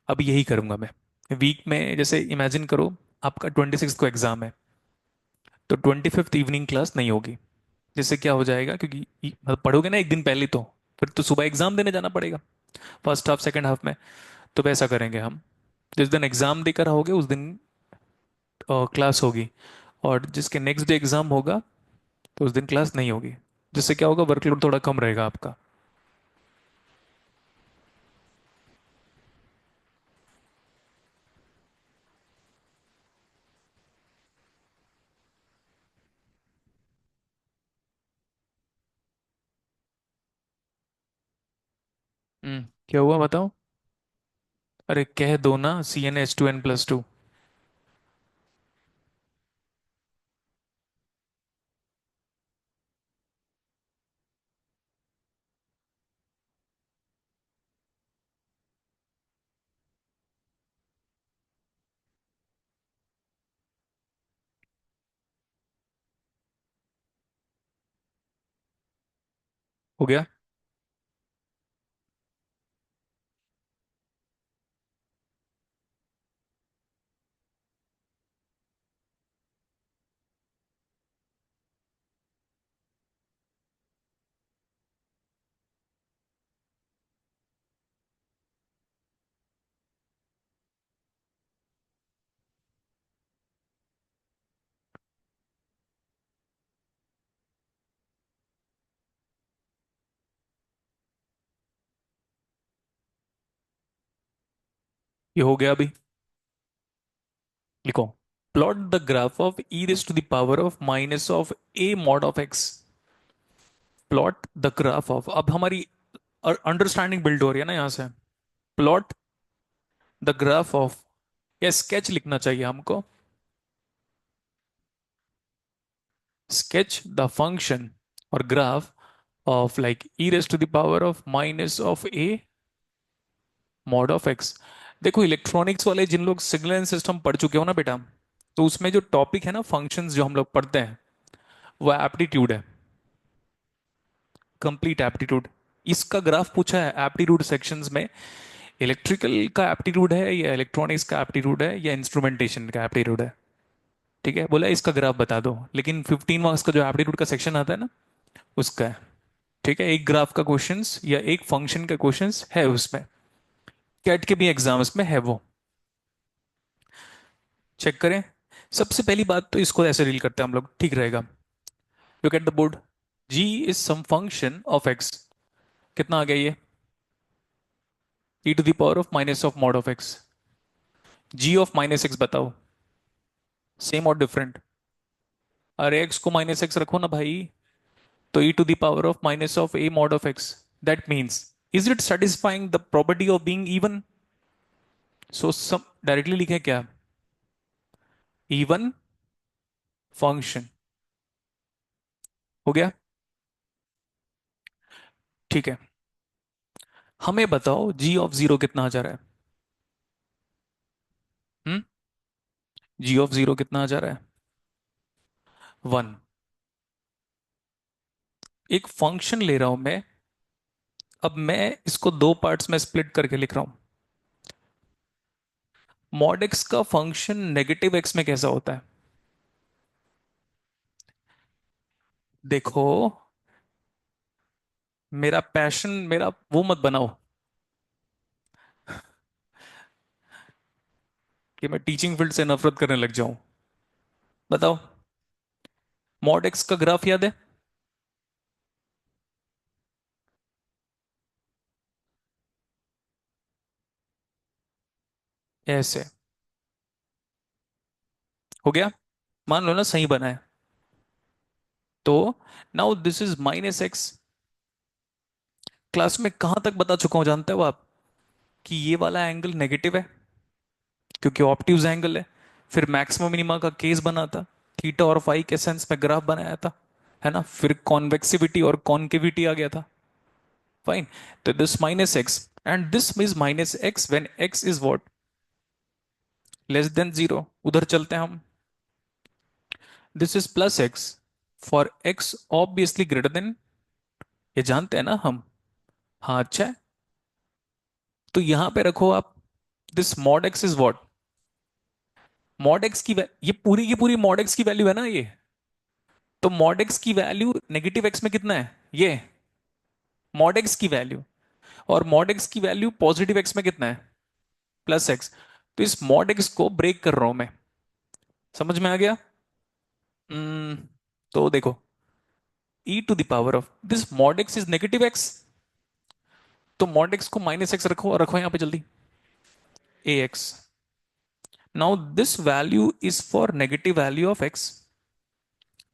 अब यही करूंगा मैं वीक में। जैसे इमेजिन करो, आपका 26 को एग्जाम है, तो 25th इवनिंग क्लास नहीं होगी। जिससे क्या हो जाएगा, क्योंकि मतलब पढ़ोगे ना एक दिन पहले, तो फिर तो सुबह एग्जाम देने जाना पड़ेगा, फर्स्ट हाफ सेकंड हाफ में। तो वैसा करेंगे हम, जिस दिन एग्जाम देकर आओगे उस दिन क्लास होगी, और जिसके नेक्स्ट डे एग्जाम होगा तो उस दिन क्लास नहीं होगी। जिससे क्या होगा, वर्कलोड थोड़ा कम रहेगा आपका। क्या हुआ बताओ? अरे कह दो ना, CnH2n+2। हो गया। ये हो गया अभी। लिखो, plot the graph of e⁻⁻⁻⁴ plot the graph of, अब हमारी अंडरस्टैंडिंग बिल्ड हो रही है ना यहाँ से। प्लॉट द ग्राफ ऑफ, या स्केच लिखना चाहिए हमको। sketch the function or graph of like e raised to the power of minus of a mod of x। देखो इलेक्ट्रॉनिक्स वाले जिन लोग सिग्नल एंड सिस्टम पढ़ चुके हो ना बेटा, तो उसमें जो टॉपिक है ना फंक्शंस जो हम लोग पढ़ते हैं, वो एप्टीट्यूड है, कंप्लीट एप्टीट्यूड। इसका ग्राफ पूछा है एप्टीट्यूड सेक्शंस में। इलेक्ट्रिकल का एप्टीट्यूड है या इलेक्ट्रॉनिक्स का एप्टीट्यूड है या इंस्ट्रूमेंटेशन का एप्टीट्यूड है, ठीक है, बोला इसका ग्राफ बता दो। लेकिन 15 मार्क्स का जो एप्टीट्यूड का सेक्शन आता है ना, उसका है। ठीक है, एक ग्राफ का क्वेश्चंस या एक फंक्शन का क्वेश्चंस है उसमें। कैट के भी एग्जाम्स में है वो, चेक करें। सबसे पहली बात तो इसको ऐसे डील करते हैं हम लोग, ठीक रहेगा। Look at the board. G is some function of x. कितना आ गया ये? E to the power of minus of mod of x. G of minus x बताओ, सेम और डिफरेंट? अरे एक्स को माइनस एक्स रखो ना भाई, तो e to the power of minus of a mod of x. That means is it satisfying the property of being even? So some directly लिखे क्या, इवन फंक्शन। हो गया, ठीक है। हमें बताओ जी ऑफ जीरो कितना आ जा रहा है? हम्म, जी ऑफ जीरो कितना आ जा रहा है? 1। एक फंक्शन ले रहा हूं मैं। अब मैं इसको दो पार्ट्स में स्प्लिट करके लिख रहा हूं। मॉड एक्स का फंक्शन नेगेटिव एक्स में कैसा होता है? देखो, मेरा पैशन, मेरा वो मत बनाओ कि मैं टीचिंग फील्ड से नफरत करने लग जाऊं। बताओ, मॉड एक्स का ग्राफ याद है? ऐसे। हो गया, मान लो ना सही बना है। तो now this is minus x. Class में कहां तक बता चुका हूं जानते हो आप, कि ये वाला एंगल नेगेटिव है क्योंकि ऑप्टिव्स एंगल है। फिर मैक्सिमम मिनिमा का केस बना था, थीटा और फाई के सेंस में ग्राफ बनाया था, है ना। फिर कॉन्वेक्सिविटी और कॉन्केविटी आ गया था। फाइन। तो this minus x and this is minus x when x is what, less than zero. उधर चलते हैं हम। This is plus x for x obviously greater than, ये जानते हैं ना हम। हाँ अच्छा है। तो यहां पे रखो आप, this mod x is what, mod x की ये पूरी की पूरी मॉड एक्स की वैल्यू है ना ये। तो मॉड एक्स की वैल्यू नेगेटिव एक्स में कितना है? ये मॉड एक्स की वैल्यू। और मॉड एक्स की वैल्यू पॉजिटिव एक्स में कितना है? Plus x. तो इस मॉड एक्स को ब्रेक कर रहा हूं मैं। समझ में आ गया? हम्म, तो देखो, e to the power of this mod x is negative x, तो मॉड एक्स को माइनस एक्स रखो, और रखो यहां पे जल्दी a x. Now this value is for negative value of x.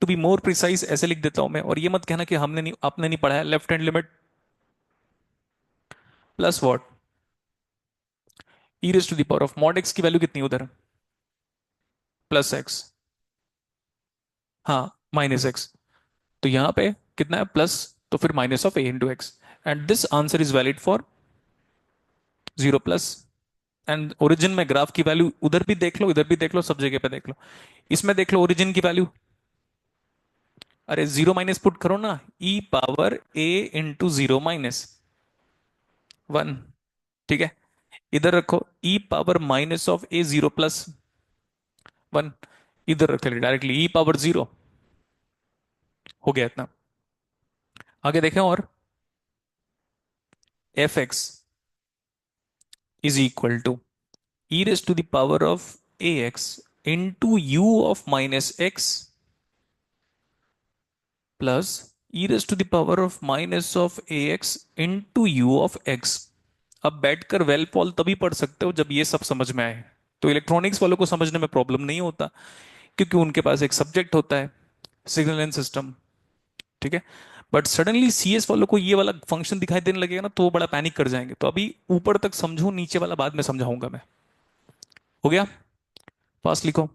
To be more precise ऐसे लिख देता हूं मैं, और ये मत कहना कि हमने नहीं, आपने नहीं पढ़ा है। Left hand limit plus what, e raise to the power of mod x की वैल्यू कितनी है उधर? Plus x. हाँ, माइनस एक्स। तो यहां पे कितना है? प्लस। तो फिर minus of a into x. And this answer is valid for zero plus. And origin में ग्राफ की वैल्यू उधर भी देख लो, इधर भी देख लो, सब जगह पे देख लो। इसमें देख लो ओरिजिन की वैल्यू। अरे जीरो माइनस पुट करो ना, e power a into zero minus 1। ठीक है, इधर रखो e power minus of a zero plus 1। इधर रख ले डायरेक्टली ई पावर जीरो। हो गया इतना। आगे देखें, और f x is equal to e raised to the power of ax into u of minus x plus e raised to the power of minus of ax into u of x। अब बैठकर well Paul तभी पढ़ सकते हो जब ये सब समझ में आए। तो इलेक्ट्रॉनिक्स वालों को समझने में प्रॉब्लम नहीं होता, क्योंकि उनके पास एक सब्जेक्ट होता है, सिग्नल एंड सिस्टम। ठीक है। बट सडनली सीएस वालों को ये वाला फंक्शन दिखाई देने लगेगा ना, तो वो बड़ा पैनिक कर जाएंगे। तो अभी ऊपर तक समझो, नीचे वाला बाद में समझाऊंगा मैं। हो गया, फास्ट लिखो।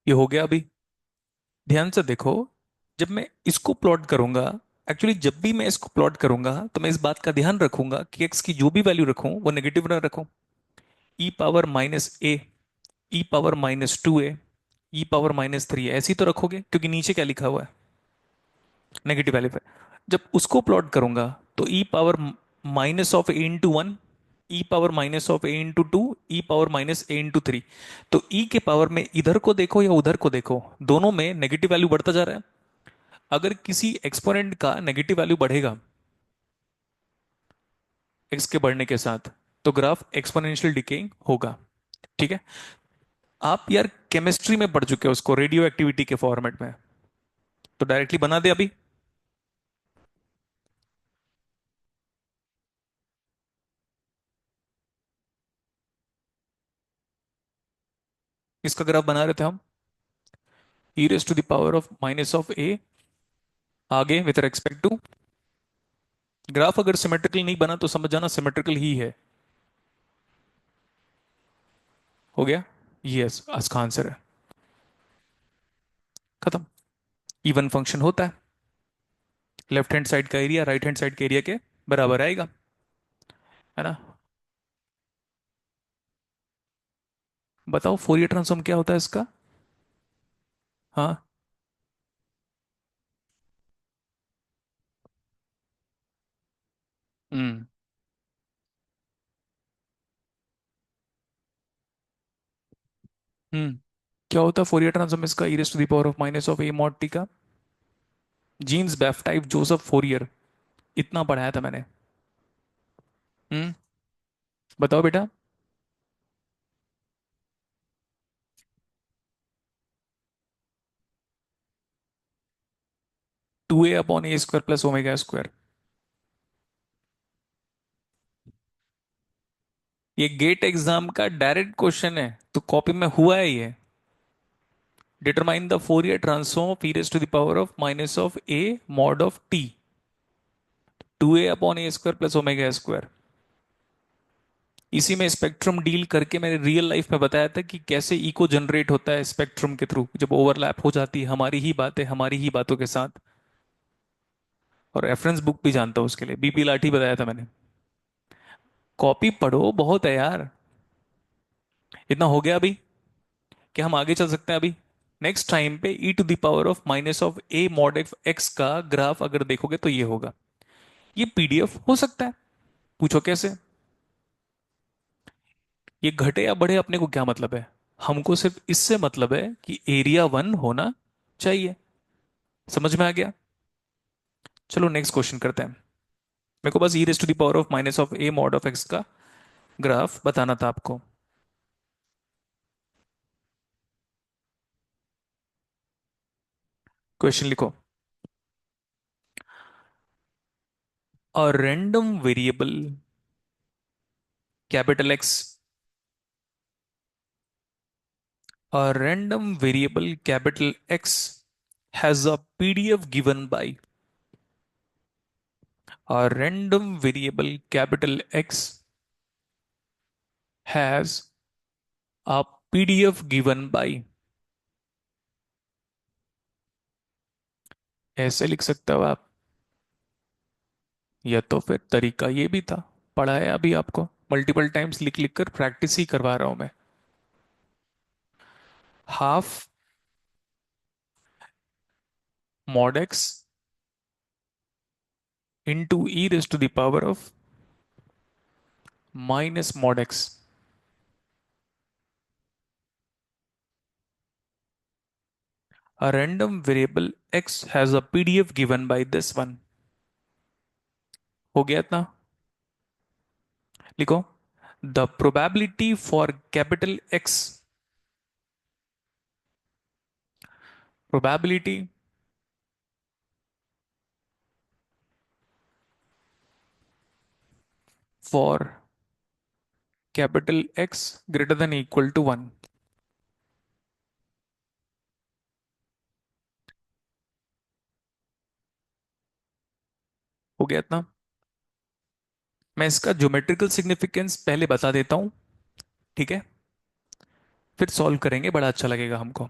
ये हो गया अभी। ध्यान से देखो, जब मैं इसको प्लॉट करूंगा, एक्चुअली जब भी मैं इसको प्लॉट करूंगा तो मैं इस बात का ध्यान रखूंगा कि एक्स की जो भी वैल्यू रखूं वो नेगेटिव ना रखूं। ई पावर माइनस ए, ई पावर -2a, ई पावर -3 ऐसी तो रखोगे, क्योंकि नीचे क्या लिखा हुआ है, नेगेटिव वैल्यू पे। जब उसको प्लॉट करूंगा तो ई पावर -(-1), ई पावर -(-2), ई पावर -(-3). तो ई के पावर में इधर को देखो या उधर को देखो, दोनों में नेगेटिव वैल्यू बढ़ता जा रहा है। अगर किसी एक्सपोनेंट का नेगेटिव वैल्यू बढ़ेगा एक्स के बढ़ने के साथ, तो ग्राफ एक्सपोनेंशियल डिकेइंग होगा। ठीक है। आप यार केमिस्ट्री में पढ़ चुके हो उसको, रेडियो एक्टिविटी के फॉर्मेट में, तो डायरेक्टली बना दे अभी। इसका ग्राफ बना रहे थे हम, e raise to the power of -(-a), आगे विथ रेस्पेक्ट टू। ग्राफ अगर सिमेट्रिकल नहीं बना तो समझ जाना सिमेट्रिकल ही है। हो गया, यस इसका आंसर है। खत्म। इवन फंक्शन होता है, लेफ्ट हैंड साइड का एरिया राइट हैंड साइड के एरिया के बराबर आएगा, है ना। बताओ फोरियर ट्रांसफॉर्म क्या होता है इसका। हाँ। हम्म। हम्म। क्या होता है फोरियर ट्रांसफॉर्म इसका, e raise to the power of -(a mod t) का। जीन्स बेफ्टाइव जोसेफ फोरियर, इतना पढ़ाया था मैंने। हम्म। बताओ बेटा। 2a/a² plus omega square. ये गेट एग्जाम का डायरेक्ट क्वेश्चन है, तो कॉपी में हुआ है ये। Determine the Fourier transform of e raise to the power of -(a mod of t)। 2a/a² plus omega square. इसी में स्पेक्ट्रम डील करके मैंने रियल लाइफ में बताया था कि कैसे इको जनरेट होता है स्पेक्ट्रम के थ्रू, जब ओवरलैप हो जाती है हमारी ही बातें हमारी ही बातों के साथ। और रेफरेंस बुक भी जानता हूँ उसके लिए, बीपी लाठी बताया था मैंने। कॉपी पढ़ो, बहुत है यार। इतना हो गया अभी कि हम आगे चल सकते हैं अभी। नेक्स्ट टाइम पे e to the power of -(a mod of x) का ग्राफ अगर देखोगे तो ये होगा। ये पीडीएफ हो सकता है, पूछो कैसे। ये घटे या बढ़े अपने को क्या मतलब है, हमको सिर्फ इससे मतलब है कि एरिया 1 होना चाहिए। समझ में आ गया। चलो नेक्स्ट क्वेश्चन करते हैं। मेरे को बस e raise to the power of -(a mod of x) का ग्राफ बताना था आपको। क्वेश्चन लिखो। A random variable capital X, a random variable capital X has a PDF given by, a random variable capital X has a PDF given by। ऐसे लिख सकते हो आप, या तो फिर तरीका ये भी था, पढ़ा है अभी आपको, मल्टीपल टाइम्स लिख लिख कर प्रैक्टिस ही करवा रहा हूं मैं। Half mod x into e raised to the power of minus mod x। A random variable x has a PDF given by this one। हो गया इतना। लिखो। The probability for capital x, probability for capital x greater than equal to 1। हो गया इतना। मैं इसका geometrical significance पहले बता देता हूं, ठीक है, फिर सॉल्व करेंगे, बड़ा अच्छा लगेगा हमको।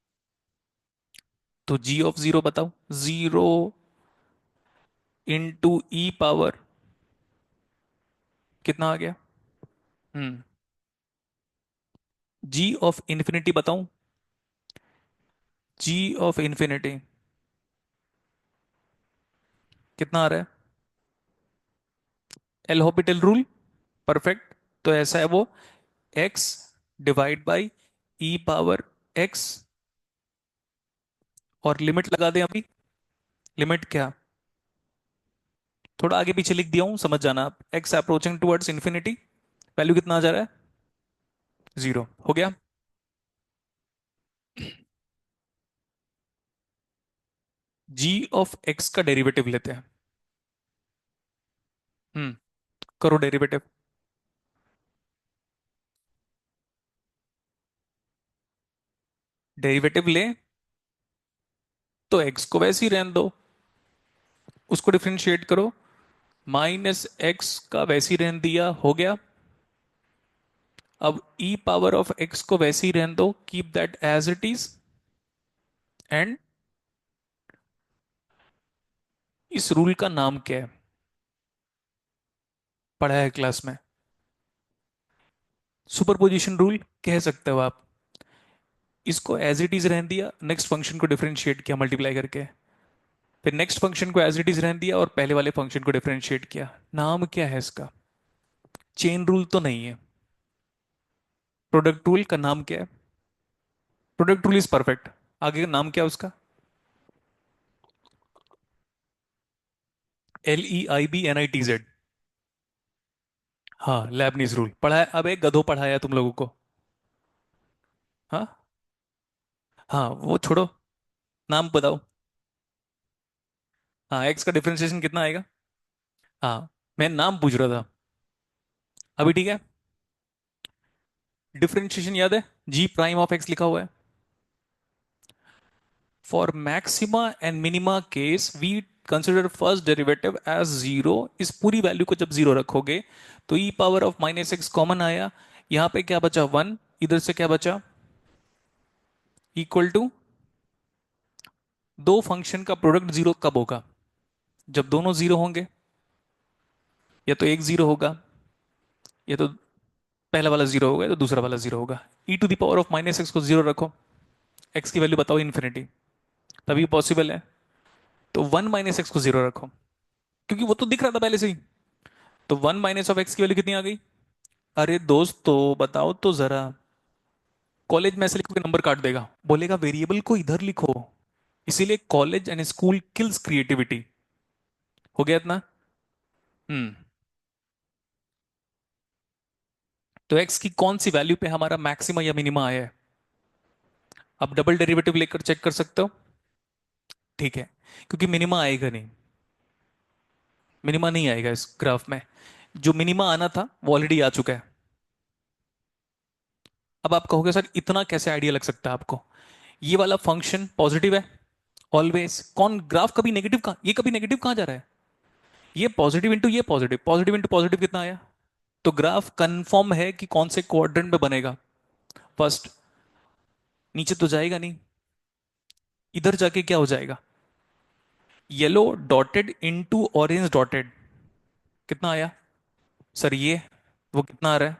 तो जी ऑफ जीरो बताओ। जीरो इंटू ई पावर कितना आ गया? हम्म। जी ऑफ इन्फिनिटी बताऊं? जी ऑफ इन्फिनिटी कितना आ रहा है? L Hôpital rule. परफेक्ट। तो ऐसा है वो, x divide by E power x, और लिमिट लगा दें अभी। लिमिट क्या, थोड़ा आगे पीछे लिख दिया हूं, समझ जाना आप। X approaching towards infinity, value कितना आ जा रहा है? जीरो। हो गया। जी ऑफ एक्स का डेरिवेटिव लेते हैं। हम्म, करो डेरिवेटिव। डेरिवेटिव ले तो एक्स को वैसे ही रहने दो, उसको डिफरेंशिएट करो। माइनस एक्स का वैसे ही रहने दिया, हो गया। अब ई पावर ऑफ एक्स को वैसे ही रहने दो, keep that as it is. And इस रूल का नाम क्या है, पढ़ा है क्लास में? सुपरपोजिशन रूल कह सकते हो आप। इसको एज इट इज रहने दिया, नेक्स्ट फंक्शन को डिफरेंशिएट किया मल्टीप्लाई करके, फिर नेक्स्ट फंक्शन को एज इट इज रहने दिया और पहले वाले फंक्शन को डिफरेंशिएट किया। नाम क्या है इसका? चेन रूल तो नहीं है। प्रोडक्ट रूल का नाम क्या है? Product rule is perfect. आगे का नाम क्या है उसका? LEIBNITZ। हाँ, लेबनीज रूल पढ़ा है, अब एक गधो पढ़ाया तुम लोगों को। हाँ। हाँ वो छोड़ो, नाम बताओ। हाँ, एक्स का डिफरेंशिएशन कितना आएगा? हाँ, मैं नाम पूछ रहा था। अभी ठीक है। डिफरेंशिएशन याद है? जी प्राइम ऑफ एक्स लिखा हुआ है। For maxima and minima case we consider first derivative as zero. इस पूरी वैल्यू को जब जीरो रखोगे तो e power of minus x common आया। यहां पे क्या बचा? वन। इधर से क्या बचा? इक्वल टू, दो फंक्शन का प्रोडक्ट जीरो कब होगा? जब दोनों जीरो होंगे। या तो एक जीरो होगा, या तो पहला वाला जीरो होगा, या तो दूसरा वाला जीरो होगा। E to the power of minus x को जीरो रखो, एक्स की वैल्यू बताओ इन्फिनिटी, तभी पॉसिबल है। तो वन माइनस एक्स को जीरो रखो, क्योंकि वो तो दिख रहा था पहले से ही। तो वन माइनस ऑफ एक्स की वैल्यू कितनी आ गई? अरे दोस्त तो बताओ तो जरा। कॉलेज में ऐसे लिखो कि नंबर काट देगा, बोलेगा वेरिएबल को इधर लिखो। इसीलिए college and school kills creativity. हो गया इतना? हम्म। तो एक्स की कौन सी वैल्यू पे हमारा मैक्सिमा या मिनिमा आया है? अब डबल डेरिवेटिव लेकर चेक कर सकते हो। ठीक है, क्योंकि मिनिमा आएगा नहीं। मिनिमा नहीं आएगा इस ग्राफ में। जो मिनिमा आना था वो ऑलरेडी आ चुका है। अब आप कहोगे सर इतना कैसे आइडिया लग सकता है आपको? ये वाला फंक्शन पॉजिटिव है ऑलवेज। कौन ग्राफ कभी नेगेटिव, कहाँ ये कभी नेगेटिव कहाँ जा रहा है? ये पॉजिटिव इंटू ये पॉजिटिव, पॉजिटिव इंटू पॉजिटिव कितना आया? तो ग्राफ कंफर्म है कि कौन से क्वाड्रेंट में बनेगा? फर्स्ट। नीचे तो जाएगा नहीं, इधर जाके क्या हो जाएगा? Yellow dotted into orange dotted, कितना आया? सर ये, वो कितना आ रहा है?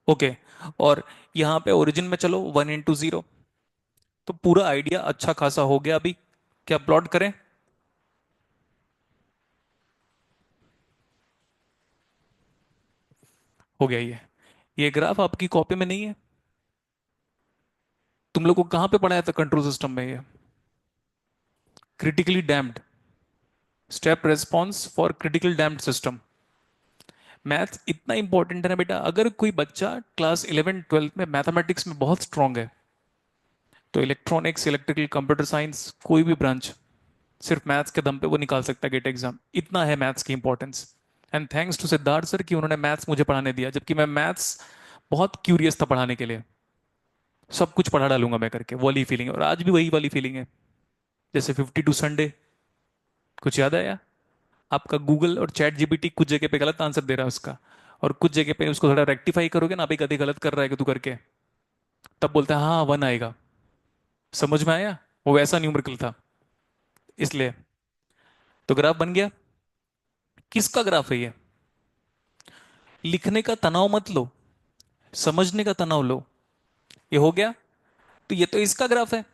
ओके। और यहां पे ओरिजिन में चलो वन इंटू जीरो। तो पूरा आइडिया अच्छा खासा हो गया अभी। क्या प्लॉट करें? हो गया ये ग्राफ आपकी कॉपी में नहीं है? तुम लोग को कहां पे पढ़ाया था कंट्रोल सिस्टम में ये? Critically damped, step response for critical damped system. Maths इतना इंपॉर्टेंट है ना बेटा, अगर कोई बच्चा क्लास 11 12 में मैथमेटिक्स में बहुत स्ट्रांग है, तो इलेक्ट्रॉनिक्स, इलेक्ट्रिकल, कंप्यूटर साइंस, कोई भी ब्रांच सिर्फ मैथ्स के दम पे वो निकाल सकता है गेट एग्जाम। इतना है मैथ्स की importance. And thanks to Siddharth sir कि उन्होंने मैथ्स मुझे पढ़ाने दिया, जबकि मैं मैथ्स बहुत क्यूरियस था पढ़ाने के लिए। सब कुछ पढ़ा डालूंगा मैं करके, वो वाली फीलिंग है, और आज भी वही वाली फीलिंग है। जैसे 52 संडे, कुछ याद आया? आपका गूगल और चैट जीपीटी कुछ जगह पे गलत आंसर दे रहा है उसका, और कुछ जगह पे उसको थोड़ा रेक्टिफाई करोगे ना, अभी कभी गलत कर रहा है कि तू करके, तब बोलता है हाँ वन आएगा। समझ में आया? वो वैसा न्यूमेरिकल था इसलिए। तो ग्राफ बन गया। किसका ग्राफ है ये? लिखने का तनाव मत लो, समझने का तनाव लो। ये हो गया। तो ये तो इसका ग्राफ है।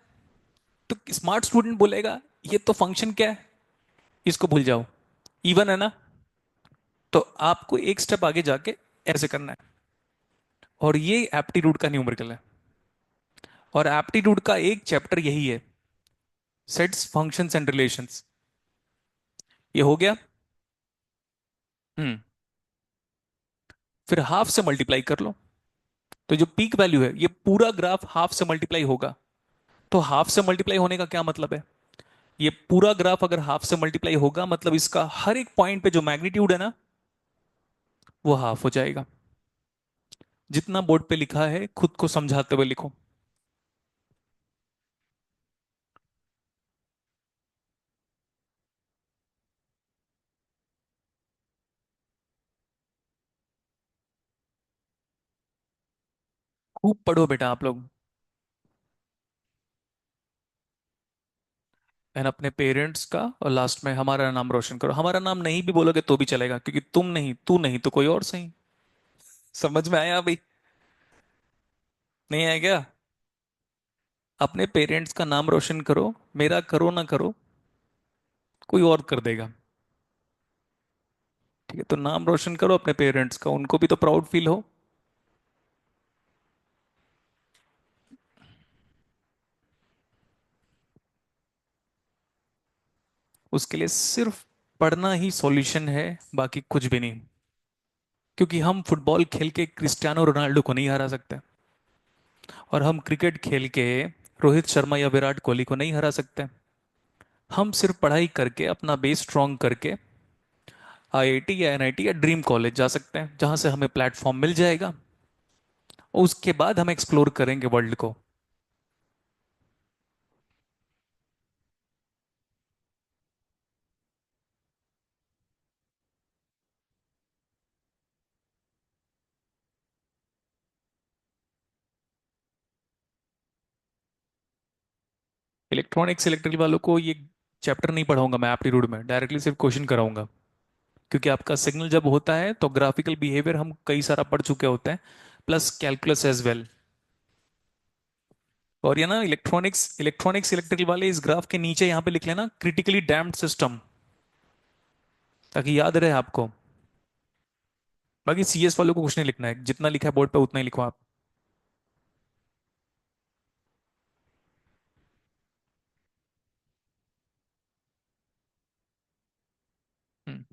तो स्मार्ट स्टूडेंट बोलेगा ये तो फंक्शन क्या है, इसको भूल जाओ, इवन है ना। तो आपको एक स्टेप आगे जाके ऐसे करना है। और ये एप्टीट्यूड का न्यूमेरिकल है। और एप्टीट्यूड का एक चैप्टर यही है, सेट्स फंक्शंस एंड रिलेशंस। ये हो गया। हम्म। फिर हाफ से मल्टीप्लाई कर लो। तो जो पीक वैल्यू है ये पूरा ग्राफ हाफ से मल्टीप्लाई होगा। तो हाफ से मल्टीप्लाई होने का क्या मतलब है, ये पूरा ग्राफ अगर हाफ से मल्टीप्लाई होगा मतलब इसका हर एक पॉइंट पे जो मैग्नीट्यूड है ना वो हाफ हो जाएगा। जितना बोर्ड पे लिखा है खुद को समझाते हुए लिखो। खूब पढ़ो बेटा आप लोग। एंड अपने पेरेंट्स का और लास्ट में हमारा नाम रोशन करो। हमारा नाम नहीं भी बोलोगे तो भी चलेगा, क्योंकि तुम नहीं, तू नहीं तो कोई और सही। समझ में आया अभी? नहीं आया क्या? अपने पेरेंट्स का नाम रोशन करो, मेरा करो ना करो, कोई और कर देगा। ठीक है, तो नाम रोशन करो अपने पेरेंट्स का, उनको भी तो प्राउड फील हो। उसके लिए सिर्फ पढ़ना ही सॉल्यूशन है, बाकी कुछ भी नहीं। क्योंकि हम फुटबॉल खेल के क्रिस्टियानो रोनाल्डो को नहीं हरा सकते, और हम क्रिकेट खेल के रोहित शर्मा या विराट कोहली को नहीं हरा सकते। हम सिर्फ पढ़ाई करके अपना बेस स्ट्रांग करके आईआईटी या एनआईटी या ड्रीम कॉलेज जा सकते हैं, जहां से हमें प्लेटफॉर्म मिल जाएगा। और उसके बाद हम एक्सप्लोर करेंगे वर्ल्ड को। इलेक्ट्रॉनिक्स इलेक्ट्रिकल वालों को ये चैप्टर नहीं पढ़ाऊंगा मैं एप्टीट्यूड में, डायरेक्टली सिर्फ क्वेश्चन कराऊंगा। क्योंकि आपका सिग्नल जब होता है तो ग्राफिकल बिहेवियर हम कई सारा पढ़ चुके होते हैं, प्लस कैलकुलस एज वेल। और ये ना इलेक्ट्रॉनिक्स इलेक्ट्रिकल वाले इस ग्राफ के नीचे यहाँ पे लिख लेना क्रिटिकली डैम्प्ड सिस्टम, ताकि याद रहे आपको। बाकी सीएस वालों को कुछ नहीं लिखना है, जितना लिखा है बोर्ड पे उतना ही लिखो आप। हम्म।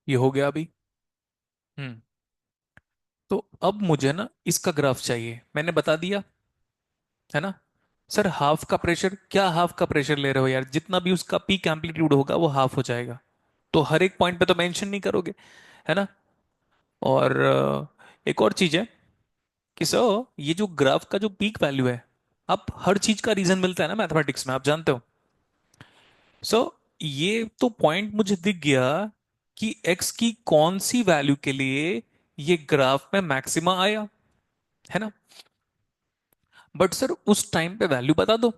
ये हो गया अभी। हम्म। तो अब मुझे ना इसका ग्राफ चाहिए, मैंने बता दिया है ना। सर हाफ का प्रेशर, क्या हाफ का प्रेशर ले रहे हो यार, जितना भी उसका पीक एम्पलीट्यूड होगा वो हाफ हो जाएगा। तो हर एक पॉइंट पे तो मेंशन नहीं करोगे, है ना। और एक और चीज है कि सर ये जो ग्राफ का जो पीक वैल्यू है, अब हर चीज का रीजन मिलता है ना मैथमेटिक्स में, आप जानते हो। सो ये तो पॉइंट मुझे दिख गया कि एक्स की कौन सी वैल्यू के लिए ये ग्राफ में मैक्सिमा आया, है ना। बट सर उस टाइम पे वैल्यू बता दो।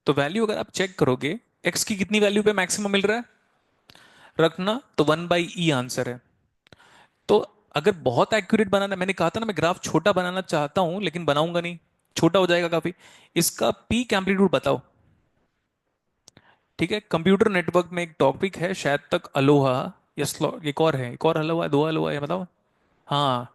तो वैल्यू अगर आप चेक करोगे, एक्स की कितनी वैल्यू पे मैक्सिमम मिल रहा है, रखना तो 1/e आंसर है। तो अगर बहुत एक्यूरेट बनाना, मैंने कहा था ना मैं ग्राफ छोटा बनाना चाहता हूं लेकिन बनाऊंगा नहीं, छोटा हो जाएगा काफी। इसका पीक एम्पलीट्यूड बताओ। ठीक है, कंप्यूटर नेटवर्क में एक टॉपिक है शायद तक अलोहा, या एक और है, एक और अलोहा, दो अलोहा है, बताओ। हाँ,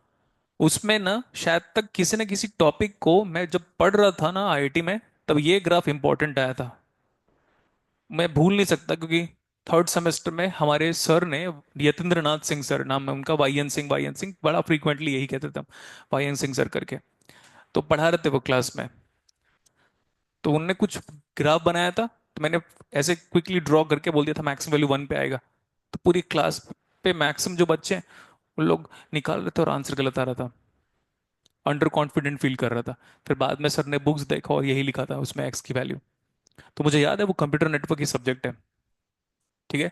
उसमें ना शायद तक किसी न किसी टॉपिक को मैं जब पढ़ रहा था ना आईआईटी में, तब ये ग्राफ इंपॉर्टेंट आया था। मैं भूल नहीं सकता, क्योंकि थर्ड सेमेस्टर में हमारे सर ने, यतेंद्र नाथ सिंह सर नाम है उनका, वाई एन सिंह, बड़ा फ्रीक्वेंटली यही कहते थे हम, वाई एन सिंह सर करके। तो पढ़ा रहे थे वो क्लास में, तो उनने कुछ ग्राफ बनाया था, तो मैंने ऐसे क्विकली ड्रॉ करके बोल दिया था मैक्सिमम वैल्यू 1 पे आएगा। तो पूरी क्लास पे मैक्सिमम जो बच्चे हैं उन लोग निकाल रहे थे और आंसर गलत आ रहा था, अंडर कॉन्फिडेंट फील कर रहा था। फिर बाद में सर ने बुक्स देखा और यही लिखा था उसमें एक्स की वैल्यू। तो मुझे याद है वो कंप्यूटर नेटवर्क की सब्जेक्ट है। ठीक है,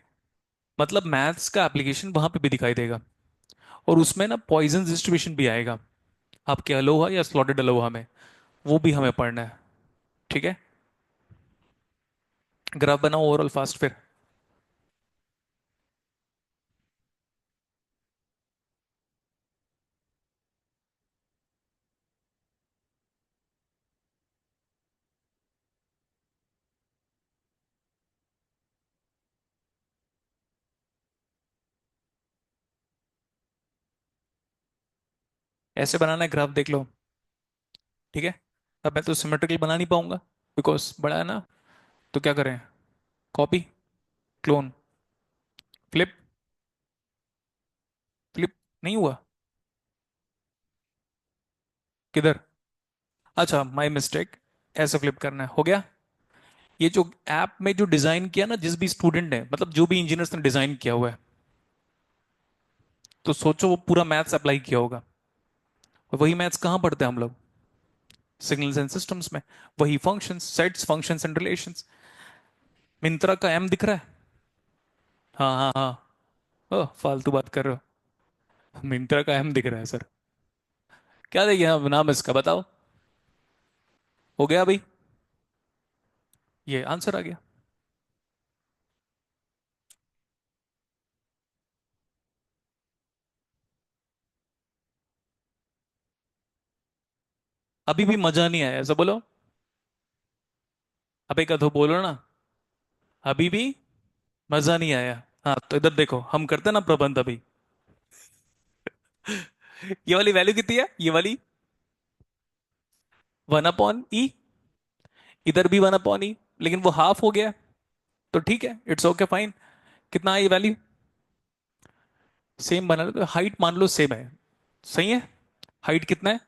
मतलब मैथ्स का एप्लीकेशन वहां पे भी दिखाई देगा। और उसमें ना पॉइजन डिस्ट्रीब्यूशन भी आएगा, आपके अलोहा या स्लॉटेड अलोहा में, वो भी हमें पढ़ना है। ठीक है, ग्राफ बनाओ ओवरऑल फास्ट फिर। ऐसे बनाना है ग्राफ, देख लो। ठीक है, अब मैं तो सिमेट्रिकल बना नहीं पाऊंगा, बिकॉज बड़ा है ना। तो क्या करें, कॉपी, क्लोन, फ्लिप। फ्लिप नहीं हुआ, किधर? अच्छा, माय मिस्टेक, ऐसे फ्लिप करना है, हो गया। ये जो ऐप में जो डिजाइन किया ना जिस भी स्टूडेंट ने, मतलब जो भी इंजीनियर्स ने डिजाइन किया हुआ है, तो सोचो वो पूरा मैथ्स अप्लाई किया होगा। और वही मैथ्स कहाँ पढ़ते हैं हम लोग? सिग्नल्स एंड सिस्टम्स में। वही functions, sets, functions and relations. Myntra का एम दिख रहा है? हाँ हाँ हाँ। ओह, फालतू बात कर रहे हो, मिंत्रा का एम दिख रहा है सर। क्या देखिए, हाँ, नाम इसका बताओ। हो गया अभी, ये आंसर आ गया। अभी भी मजा नहीं आया ऐसा बोलो। अब एक अधो बोलो ना। अभी भी मजा नहीं आया। हाँ तो इधर देखो, हम करते हैं ना प्रबंध अभी। ये वाली वैल्यू कितनी है, ये वाली? 1/E। इधर भी 1/E, लेकिन वो हाफ हो गया। तो ठीक है, इट्स ओके फाइन। कितना है ये वैल्यू? सेम बना लो, तो हाइट मान लो सेम है। सही है। हाइट कितना है?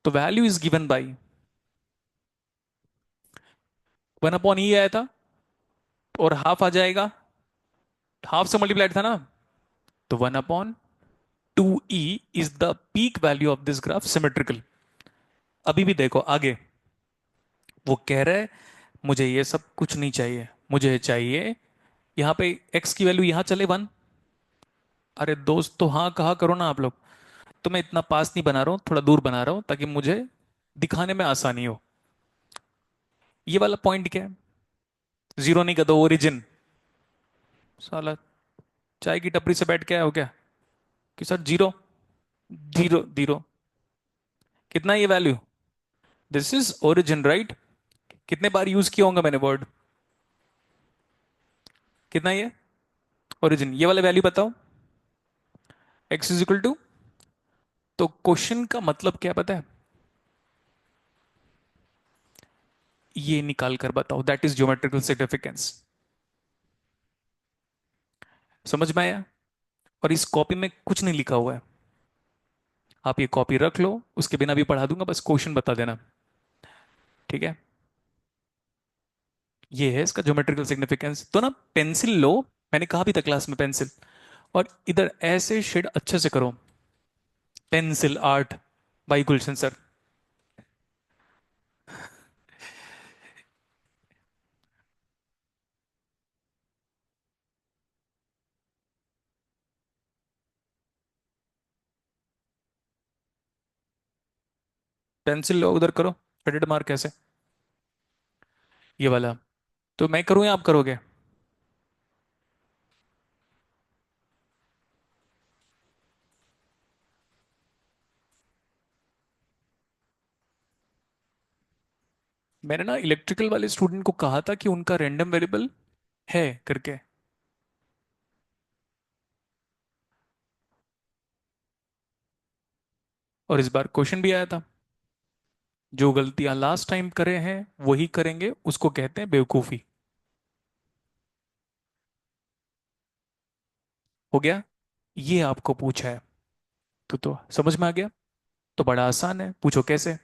तो value is given by 1/E आया था, और हाफ आ जाएगा। हाफ से मल्टीप्लाइड था ना, तो 1/2E is the peak value of this graph symmetrical. अभी भी देखो आगे, वो कह रहा है मुझे ये सब कुछ नहीं चाहिए, मुझे चाहिए यहाँ पे x की वैल्यू यहाँ चले 1। अरे दोस्त, तो हाँ कहा करो ना आप लोग। तो मैं इतना पास नहीं बना रहा हूँ, थोड़ा दूर बना रहा हूँ ताकि मुझे दिखाने में आसानी हो। ये वाला पॉइंट क्या है? जीरो नहीं कर दो, ओरिजिन। साला, चाय की टपरी से बैठ के आया हो क्या? कि सर जीरो, जीरो जीरो। कितना है ये value? This is origin right. कितने बार यूज किया होगा मैंने वर्ड? कितना ये ओरिजिन, ये वाला वैल्यू बताओ। x इज इक्वल टू, तो क्वेश्चन का मतलब क्या पता है? ये निकाल कर बताओ, दैट इज ज्योमेट्रिकल सिग्निफिकेंस। समझ में आया? और इस कॉपी में कुछ नहीं लिखा हुआ है, आप ये कॉपी रख लो, उसके बिना भी पढ़ा दूंगा, बस क्वेश्चन बता देना। ठीक है, ये है इसका ज्योमेट्रिकल सिग्निफिकेंस। तो ना पेंसिल लो, मैंने कहा भी था क्लास में पेंसिल, और इधर ऐसे शेड अच्छे से करो। Pencil art by Gulshan sir. Pencil लो, उधर करो, क्रेडिट मार्क कैसे, ये वाला। तो मैं करूँ या आप करोगे? मैंने ना इलेक्ट्रिकल वाले स्टूडेंट को कहा था कि उनका रैंडम वेरिएबल है करके। और इस बार क्वेश्चन भी आया था, जो गलतियां लास्ट टाइम करे हैं वही करेंगे, उसको कहते हैं बेवकूफी। हो गया। ये आपको पूछा है, तो समझ में आ गया। तो बड़ा आसान है, पूछो कैसे।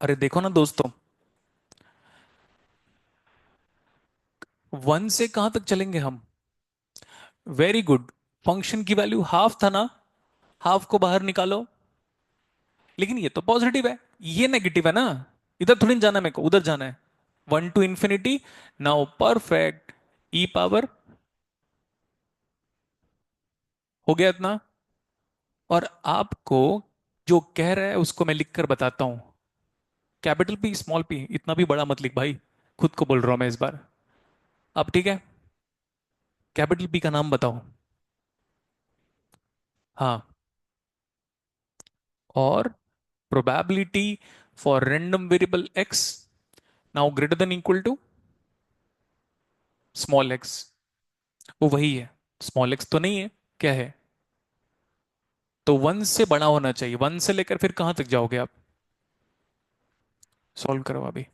अरे देखो ना दोस्तों, वन से कहां तक चलेंगे हम? Very good. फंक्शन की वैल्यू हाफ था ना, हाफ को बाहर निकालो। लेकिन ये तो पॉजिटिव है, ये नेगेटिव है ना। इधर थोड़ी ना जाना है, मेरे को उधर जाना है। One to infinity. Now perfect. E power. हो गया इतना। और आपको जो कह रहा है उसको मैं लिख कर बताता हूं। कैपिटल पी स्मॉल पी, इतना भी बड़ा मत लिख भाई। खुद को बोल रहा हूं मैं इस बार। अब ठीक है, कैपिटल पी का नाम बताओ। हाँ। और probability for random variable X now greater than equal to small X. वो वही है, स्मॉल एक्स तो नहीं है। क्या है? तो वन से बड़ा होना चाहिए, वन से लेकर फिर कहां तक जाओगे आप? सॉल्व करो अभी।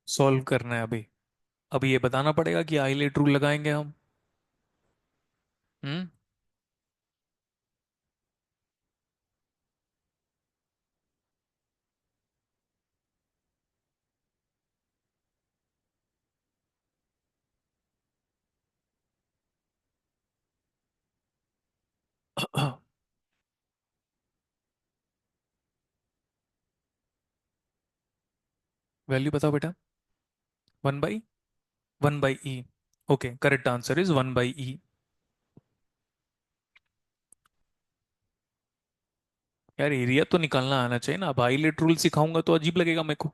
सॉल्व करना है अभी। अभी ये बताना पड़ेगा कि आइलेट रूल लगाएंगे हम। हम्म। वैल्यू बताओ बेटा। One by, one by e. Okay, correct answer is one by e. यार एरिया तो निकालना आना चाहिए ना, अब आइलेट रूल सिखाऊंगा तो अजीब लगेगा मेरे को।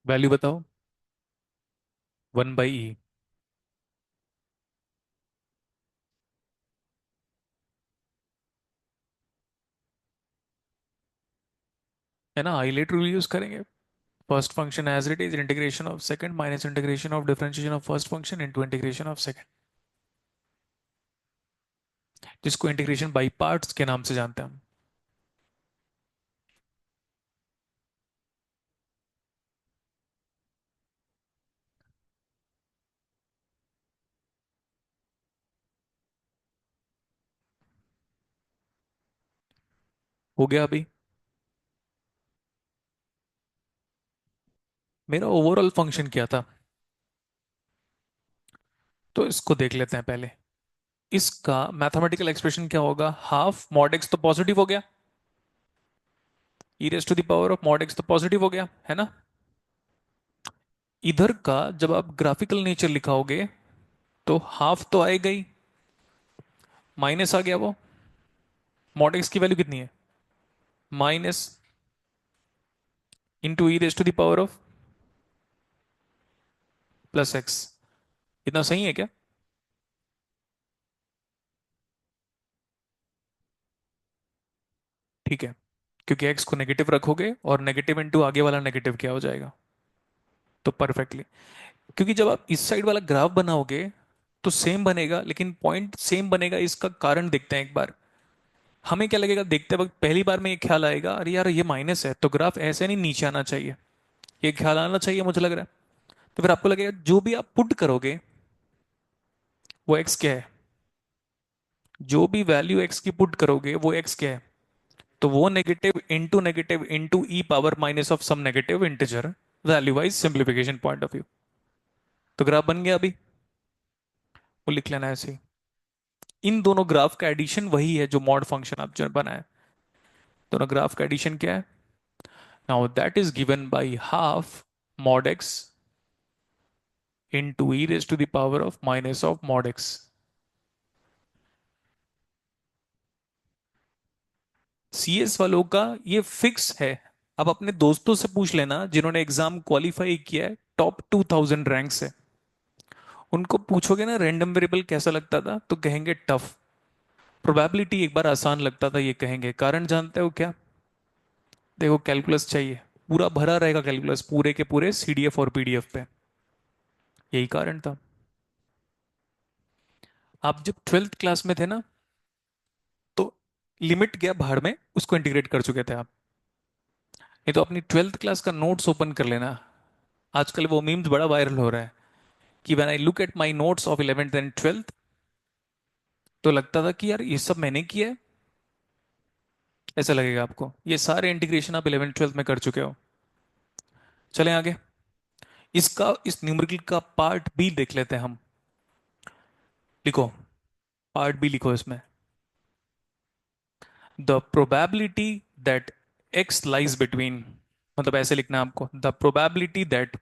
वैल्यू बताओ। One by e. है ना, हाईलाइट रूल यूज करेंगे। First function as it is integration of second minus integration of differentiation of first function into integration of second, जिसको इंटीग्रेशन बाई पार्ट्स के नाम से जानते हैं हम। हो गया अभी। मेरा ओवरऑल फंक्शन क्या था, तो इसको देख लेते हैं पहले। इसका मैथमेटिकल एक्सप्रेशन क्या होगा, हाफ मॉड एक्स तो पॉजिटिव हो गया, e raise to the power of mod x तो पॉजिटिव हो गया, है ना। इधर का जब आप ग्राफिकल नेचर लिखाओगे तो हाफ तो आएगा ही, माइनस आ गया वो, मॉड एक्स की वैल्यू कितनी है, minus into e raise to the power of plus X. इतना सही है क्या। ठीक है, क्योंकि एक्स को नेगेटिव रखोगे और नेगेटिव इंटू आगे वाला नेगेटिव क्या हो जाएगा, तो परफेक्टली। क्योंकि जब आप इस साइड वाला ग्राफ बनाओगे तो सेम बनेगा, लेकिन पॉइंट सेम बनेगा, इसका कारण देखते हैं एक बार। हमें क्या लगेगा देखते वक्त, पहली बार में ये ख्याल आएगा अरे यार ये माइनस है तो ग्राफ ऐसे नहीं नीचे आना चाहिए, ये ख्याल आना चाहिए मुझे लग रहा है। तो फिर आपको लगेगा जो भी आप पुट करोगे वो एक्स क्या है, जो भी वैल्यू एक्स की पुट करोगे वो एक्स क्या है, तो वो negative into e power minus of some negative integer, value wise simplification point of view. तो ग्राफ बन गया अभी, वो लिख लेना ऐसे ही। इन दोनों ग्राफ का एडिशन वही है जो मॉड फंक्शन आप जो बनाए, दोनों ग्राफ का एडिशन क्या है, now that is given by half mod x into e raised to the power of minus of mod x। CS वालों का ये फिक्स है। अब अपने दोस्तों से पूछ लेना जिन्होंने एग्जाम क्वालिफाई किया है, टॉप 2000 रैंक से, उनको पूछोगे ना रैंडम वेरिएबल कैसा लगता था तो कहेंगे टफ, प्रोबेबिलिटी एक बार आसान लगता था ये कहेंगे। कारण जानते हो क्या, देखो कैलकुलस चाहिए, पूरा भरा रहेगा कैलकुलस पूरे के पूरे सीडीएफ और पीडीएफ पे, यही कारण था। आप जब 12th क्लास में थे ना, तो लिमिट गया बाहर में, उसको इंटीग्रेट कर चुके थे आप। नहीं तो अपनी 12th क्लास का नोट्स ओपन कर लेना, आजकल वो मीम्स बड़ा वायरल हो रहा है कि when I look at my notes of 11th and 12th, तो लगता था कि यार ये सब मैंने किया है, ऐसा लगेगा आपको। ये सारे इंटीग्रेशन आप 11th 12th में कर चुके हो। चलें आगे, इसका इस न्यूमेरिकल का पार्ट बी देख लेते हैं हम। लिखो, पार्ट बी लिखो इसमें, the probability that x lies between, मतलब ऐसे लिखना है आपको, द प्रोबेबिलिटी दैट,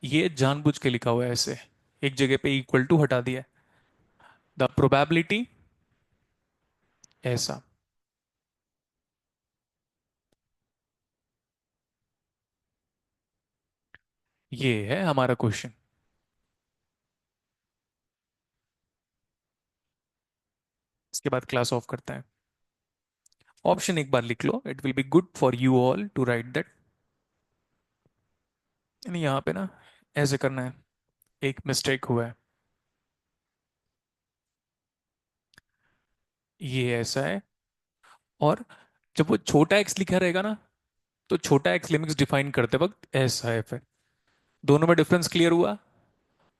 ये जानबूझ के लिखा हुआ है ऐसे, एक जगह पे इक्वल टू हटा दिया, द प्रोबेबिलिटी ऐसा। ये है हमारा क्वेश्चन। इसके बाद क्लास ऑफ करते हैं। ऑप्शन एक बार लिख लो, it will be good for you all to write that. नहीं यहाँ पे ना ऐसे करना है, एक मिस्टेक हुआ है, ये ऐसा है। और जब वो छोटा एक्स लिखा रहेगा ना, तो छोटा एक्स लिमिट्स डिफाइन करते वक्त ऐसा है, फिर दोनों में डिफरेंस क्लियर हुआ।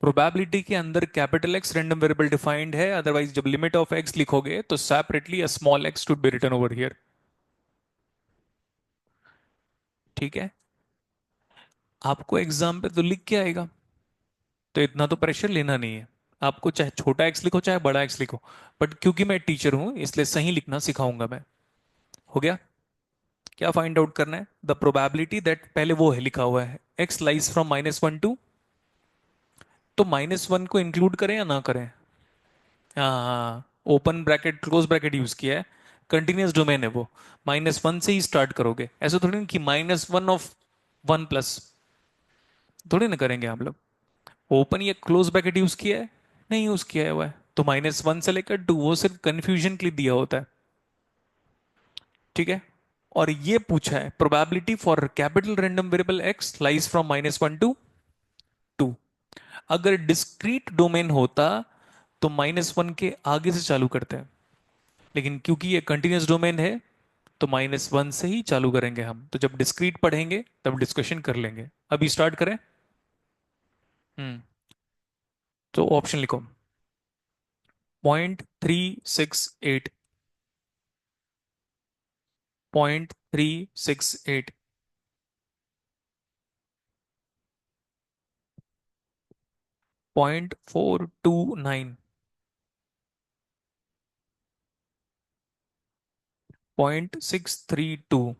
प्रोबेबिलिटी के अंदर capital X random variable defined है, अदरवाइज जब लिमिट ऑफ एक्स लिखोगे तो separately a small X to be written over here. ठीक है, आपको एग्जाम पे तो लिख के आएगा, तो इतना तो प्रेशर लेना नहीं है। आपको चाहे छोटा एक्स लिखो चाहे बड़ा एक्स लिखो, बट क्योंकि मैं टीचर हूं इसलिए सही लिखना सिखाऊंगा मैं। हो गया, क्या फाइंड आउट करना है, द प्रोबेबिलिटी दैट, पहले वो है लिखा हुआ है एक्स लाइज फ्रॉम -1 टू, तो -1 को इंक्लूड करें या ना करें। हाँ, open bracket close bracket use किया है, कंटिन्यूअस डोमेन है वो, -1 से ही स्टार्ट करोगे, ऐसा थोड़ी ना कि -1 ऑफ 1 प्लस, थोड़ी ना करेंगे हम लोग। ओपन या क्लोज ब्रैकेट यूज किया है, नहीं यूज किया है हुआ है, तो -1 से लेकर 2 वो सिर्फ कंफ्यूजन के लिए दिया होता है। ठीक है। और ये पूछा है probability for capital random variable x lies from -1 to 2। अगर डिस्क्रीट डोमेन होता तो -1 के आगे से चालू करते हैं, लेकिन क्योंकि ये कंटिन्यूस डोमेन है तो -1 से ही चालू करेंगे हम। तो जब डिस्क्रीट पढ़ेंगे तब डिस्कशन कर लेंगे। अभी स्टार्ट करें। हम्म। तो ऑप्शन लिखो। 0.368। 0.368। 0.429। 0.632।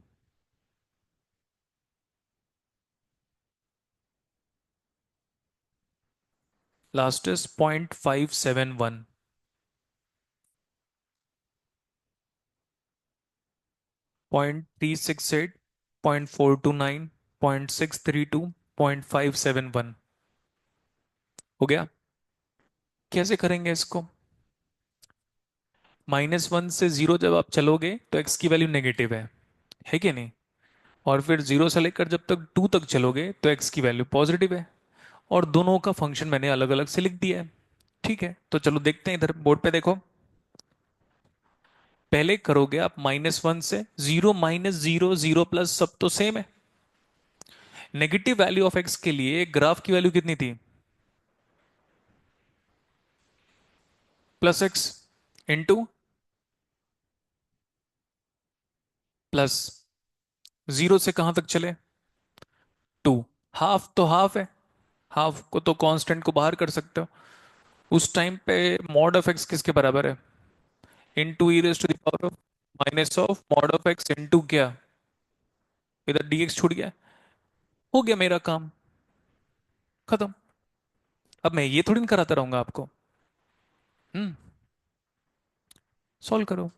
Last is 0.571। 0.368। 0.429। 0.632। 0.571। हो गया। कैसे करेंगे इसको? -1 से 0 जब आप चलोगे तो एक्स की वैल्यू नेगेटिव है कि नहीं? और फिर 0 से लेकर जब तक 2 तक चलोगे तो एक्स की वैल्यू पॉजिटिव है। और दोनों का फंक्शन मैंने अलग अलग से लिख दिया है। ठीक है, तो चलो देखते हैं, इधर बोर्ड पे देखो। पहले करोगे आप -1 से 0, -0, 0 प्लस, सब तो सेम है। नेगेटिव वैल्यू ऑफ एक्स के लिए ग्राफ की वैल्यू कितनी थी? +x इंटू प्लस, 0 से कहां तक चले? 2। हाफ तो हाफ है, हाफ को तो कांस्टेंट को बाहर कर सकते हो। उस टाइम पे मॉड ऑफ एक्स किसके बराबर है? Into e raise to the power of minus of mod of X into क्या? इधर dx छूट गया। हो गया मेरा काम, खत्म। अब मैं ये थोड़ी ना कराता रहूंगा आपको। हम्म। सॉल्व करो।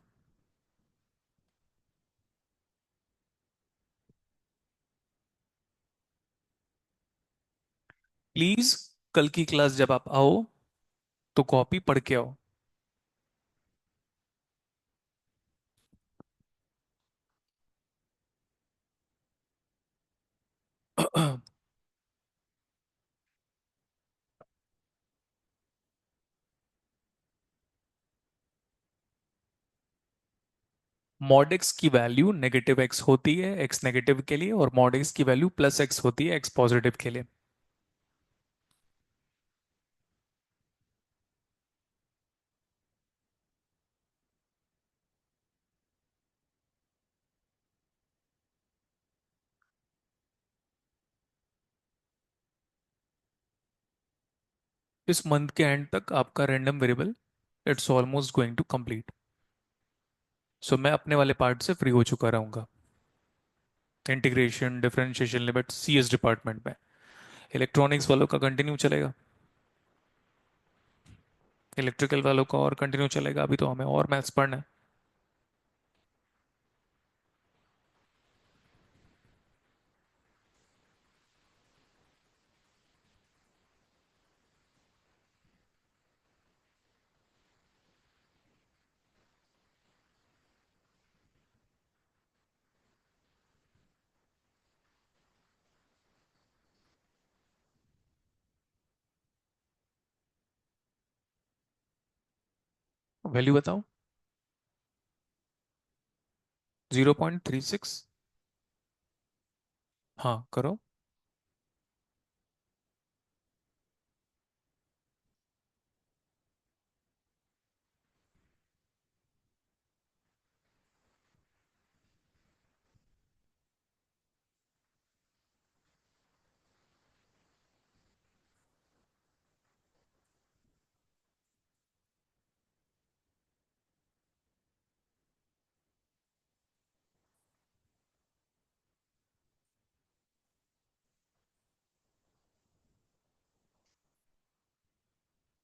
प्लीज कल की क्लास जब आप आओ तो कॉपी पढ़ के आओ। मॉड एक्स की वैल्यू नेगेटिव एक्स होती है एक्स नेगेटिव के लिए, और मॉड एक्स की वैल्यू +x होती है एक्स पॉजिटिव के लिए। इस मंथ के एंड तक आपका random variable it's almost going to complete. So मैं अपने वाले पार्ट से फ्री हो चुका रहूंगा। Integration, differentiation, limit CS department में। इलेक्ट्रॉनिक्स वालों का कंटिन्यू चलेगा। इलेक्ट्रिकल वालों का और कंटिन्यू चलेगा, अभी तो हमें और मैथ्स पढ़ना है। वैल्यू बताओ। 0.36। हाँ करो।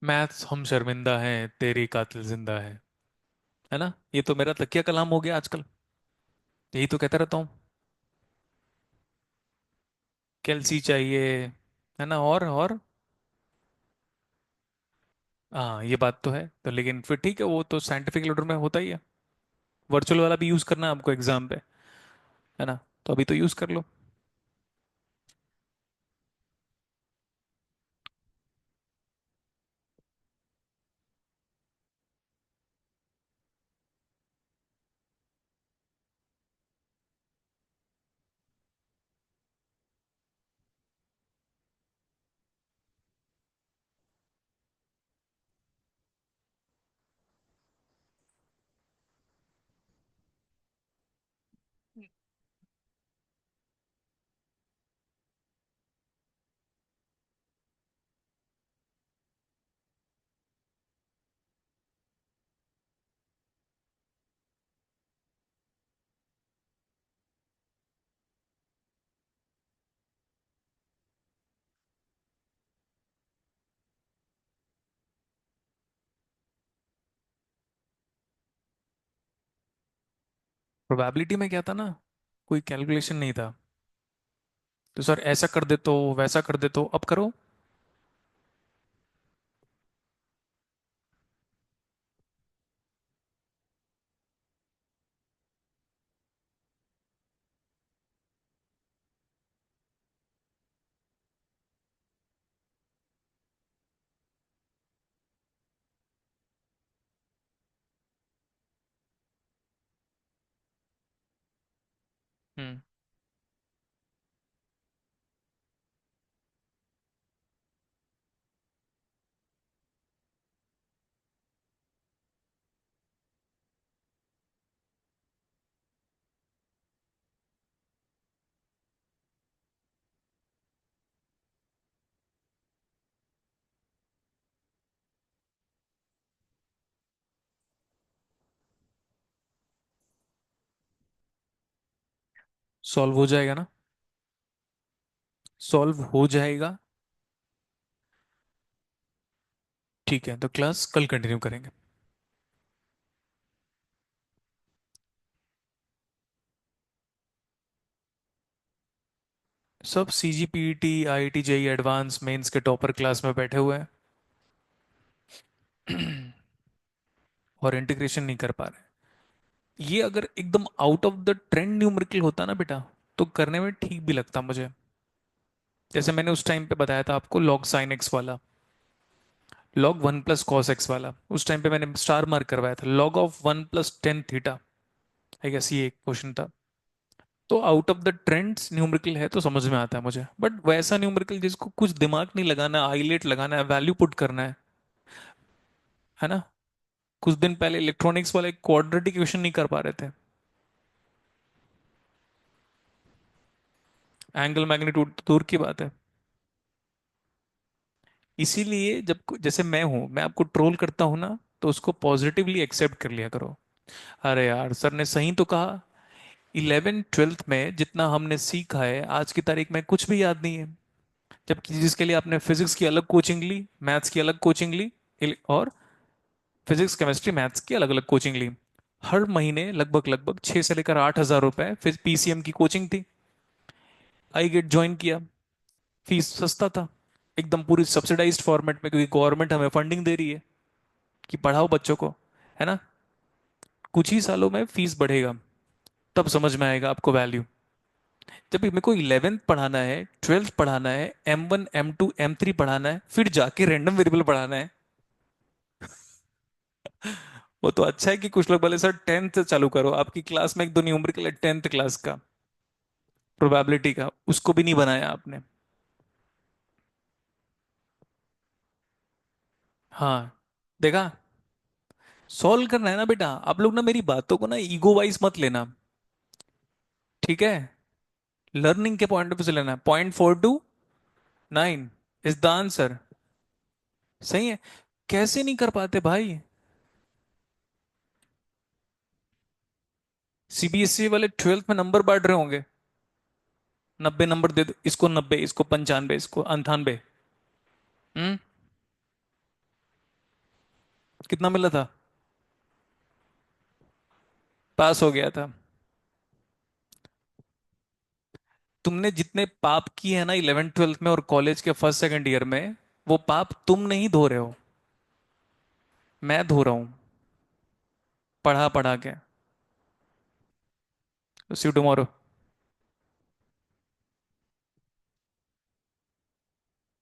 मैथ्स हम शर्मिंदा हैं, तेरी कातिल जिंदा है ना? ये तो मेरा तकिया कलाम हो गया आजकल। यही तो कहता रहता हूँ। कैल्सी चाहिए, है ना? और हाँ, ये बात तो है। तो लेकिन फिर ठीक है, वो तो साइंटिफिक ऑर्डर में होता ही है। वर्चुअल वाला भी यूज करना है आपको एग्जाम पे, है ना? तो अभी तो यूज कर लो। प्रोबेबिलिटी में क्या था ना, कोई कैलकुलेशन नहीं था। तो सर ऐसा कर दे तो, वैसा कर दे तो, अब करो। हम्म। सॉल्व हो जाएगा ना? सॉल्व हो जाएगा। ठीक है, तो क्लास कल कंटिन्यू करेंगे। सब CGPT, IIT JEE advance mains के टॉपर क्लास में बैठे हुए हैं। और इंटीग्रेशन नहीं कर पा रहे। ये अगर एकदम out of the trend numerical होता ना बेटा, तो करने में ठीक भी लगता मुझे। जैसे मैंने उस टाइम पे बताया था आपको, लॉग साइन एक्स वाला, लॉग 1 + cos x वाला, उस टाइम पे मैंने स्टार मार्क करवाया था, लॉग ऑफ 1 + tan थीटा। आई गेस ये एक क्वेश्चन था। तो out of the trends numerical है तो समझ में आता है मुझे, बट वैसा न्यूमेरिकल जिसको कुछ दिमाग नहीं लगाना, हाईलाइट लगाना है, वैल्यू पुट करना है ना? कुछ दिन पहले इलेक्ट्रॉनिक्स वाले क्वाड्रेटिक इक्वेशन नहीं कर पा रहे थे। एंगल मैग्नीट्यूड तो दूर की बात है। इसीलिए जब जैसे मैं हूं, मैं आपको ट्रोल करता हूं ना, तो उसको पॉजिटिवली एक्सेप्ट कर लिया करो। अरे यार, सर ने सही तो कहा। 11th 12th में जितना हमने सीखा है, आज की तारीख में कुछ भी याद नहीं है। जबकि जिसके लिए आपने फिजिक्स की अलग कोचिंग ली, मैथ्स की अलग कोचिंग ली, और फिजिक्स केमिस्ट्री मैथ्स की अलग अलग कोचिंग ली। हर महीने लगभग लगभग 6 से लेकर 8 हज़ार रुपए फिर PCM की कोचिंग थी। आई गेट ज्वाइन किया। फीस सस्ता था, एकदम पूरी सब्सिडाइज्ड फॉर्मेट में, क्योंकि गवर्नमेंट हमें फंडिंग दे रही है कि पढ़ाओ बच्चों को, है ना? कुछ ही सालों में फीस बढ़ेगा, तब समझ में आएगा आपको वैल्यू। जब भी मेरे को 11th पढ़ाना है, 12th पढ़ाना है, M1 M2 M3 पढ़ाना है, फिर जाके रैंडम वेरिएबल पढ़ाना है। वो तो अच्छा है कि कुछ लोग बोले सर 10th से चालू करो, आपकी क्लास में एक दो न्यूमेरिकल है 10th क्लास का, प्रोबेबिलिटी का, उसको भी नहीं बनाया आपने। हाँ, देखा? सॉल्व करना है ना बेटा, आप लोग ना मेरी बातों को ना ईगो वाइज मत लेना। ठीक है? लर्निंग के पॉइंट ऑफ व्यू से लेना। 0.429 इज द आंसर। सही है। कैसे नहीं कर पाते भाई? CBSE वाले 12th में नंबर बांट रहे होंगे, 90 नंबर दे दो, इसको 90, इसको 95, इसको 98। हम्म। कितना मिला था? पास हो गया था। तुमने जितने पाप किए हैं ना 11th 12th में और कॉलेज के फर्स्ट सेकंड ईयर में, वो पाप तुम नहीं धो रहे हो, मैं धो रहा हूं, पढ़ा पढ़ा के। सी यू टुमारो।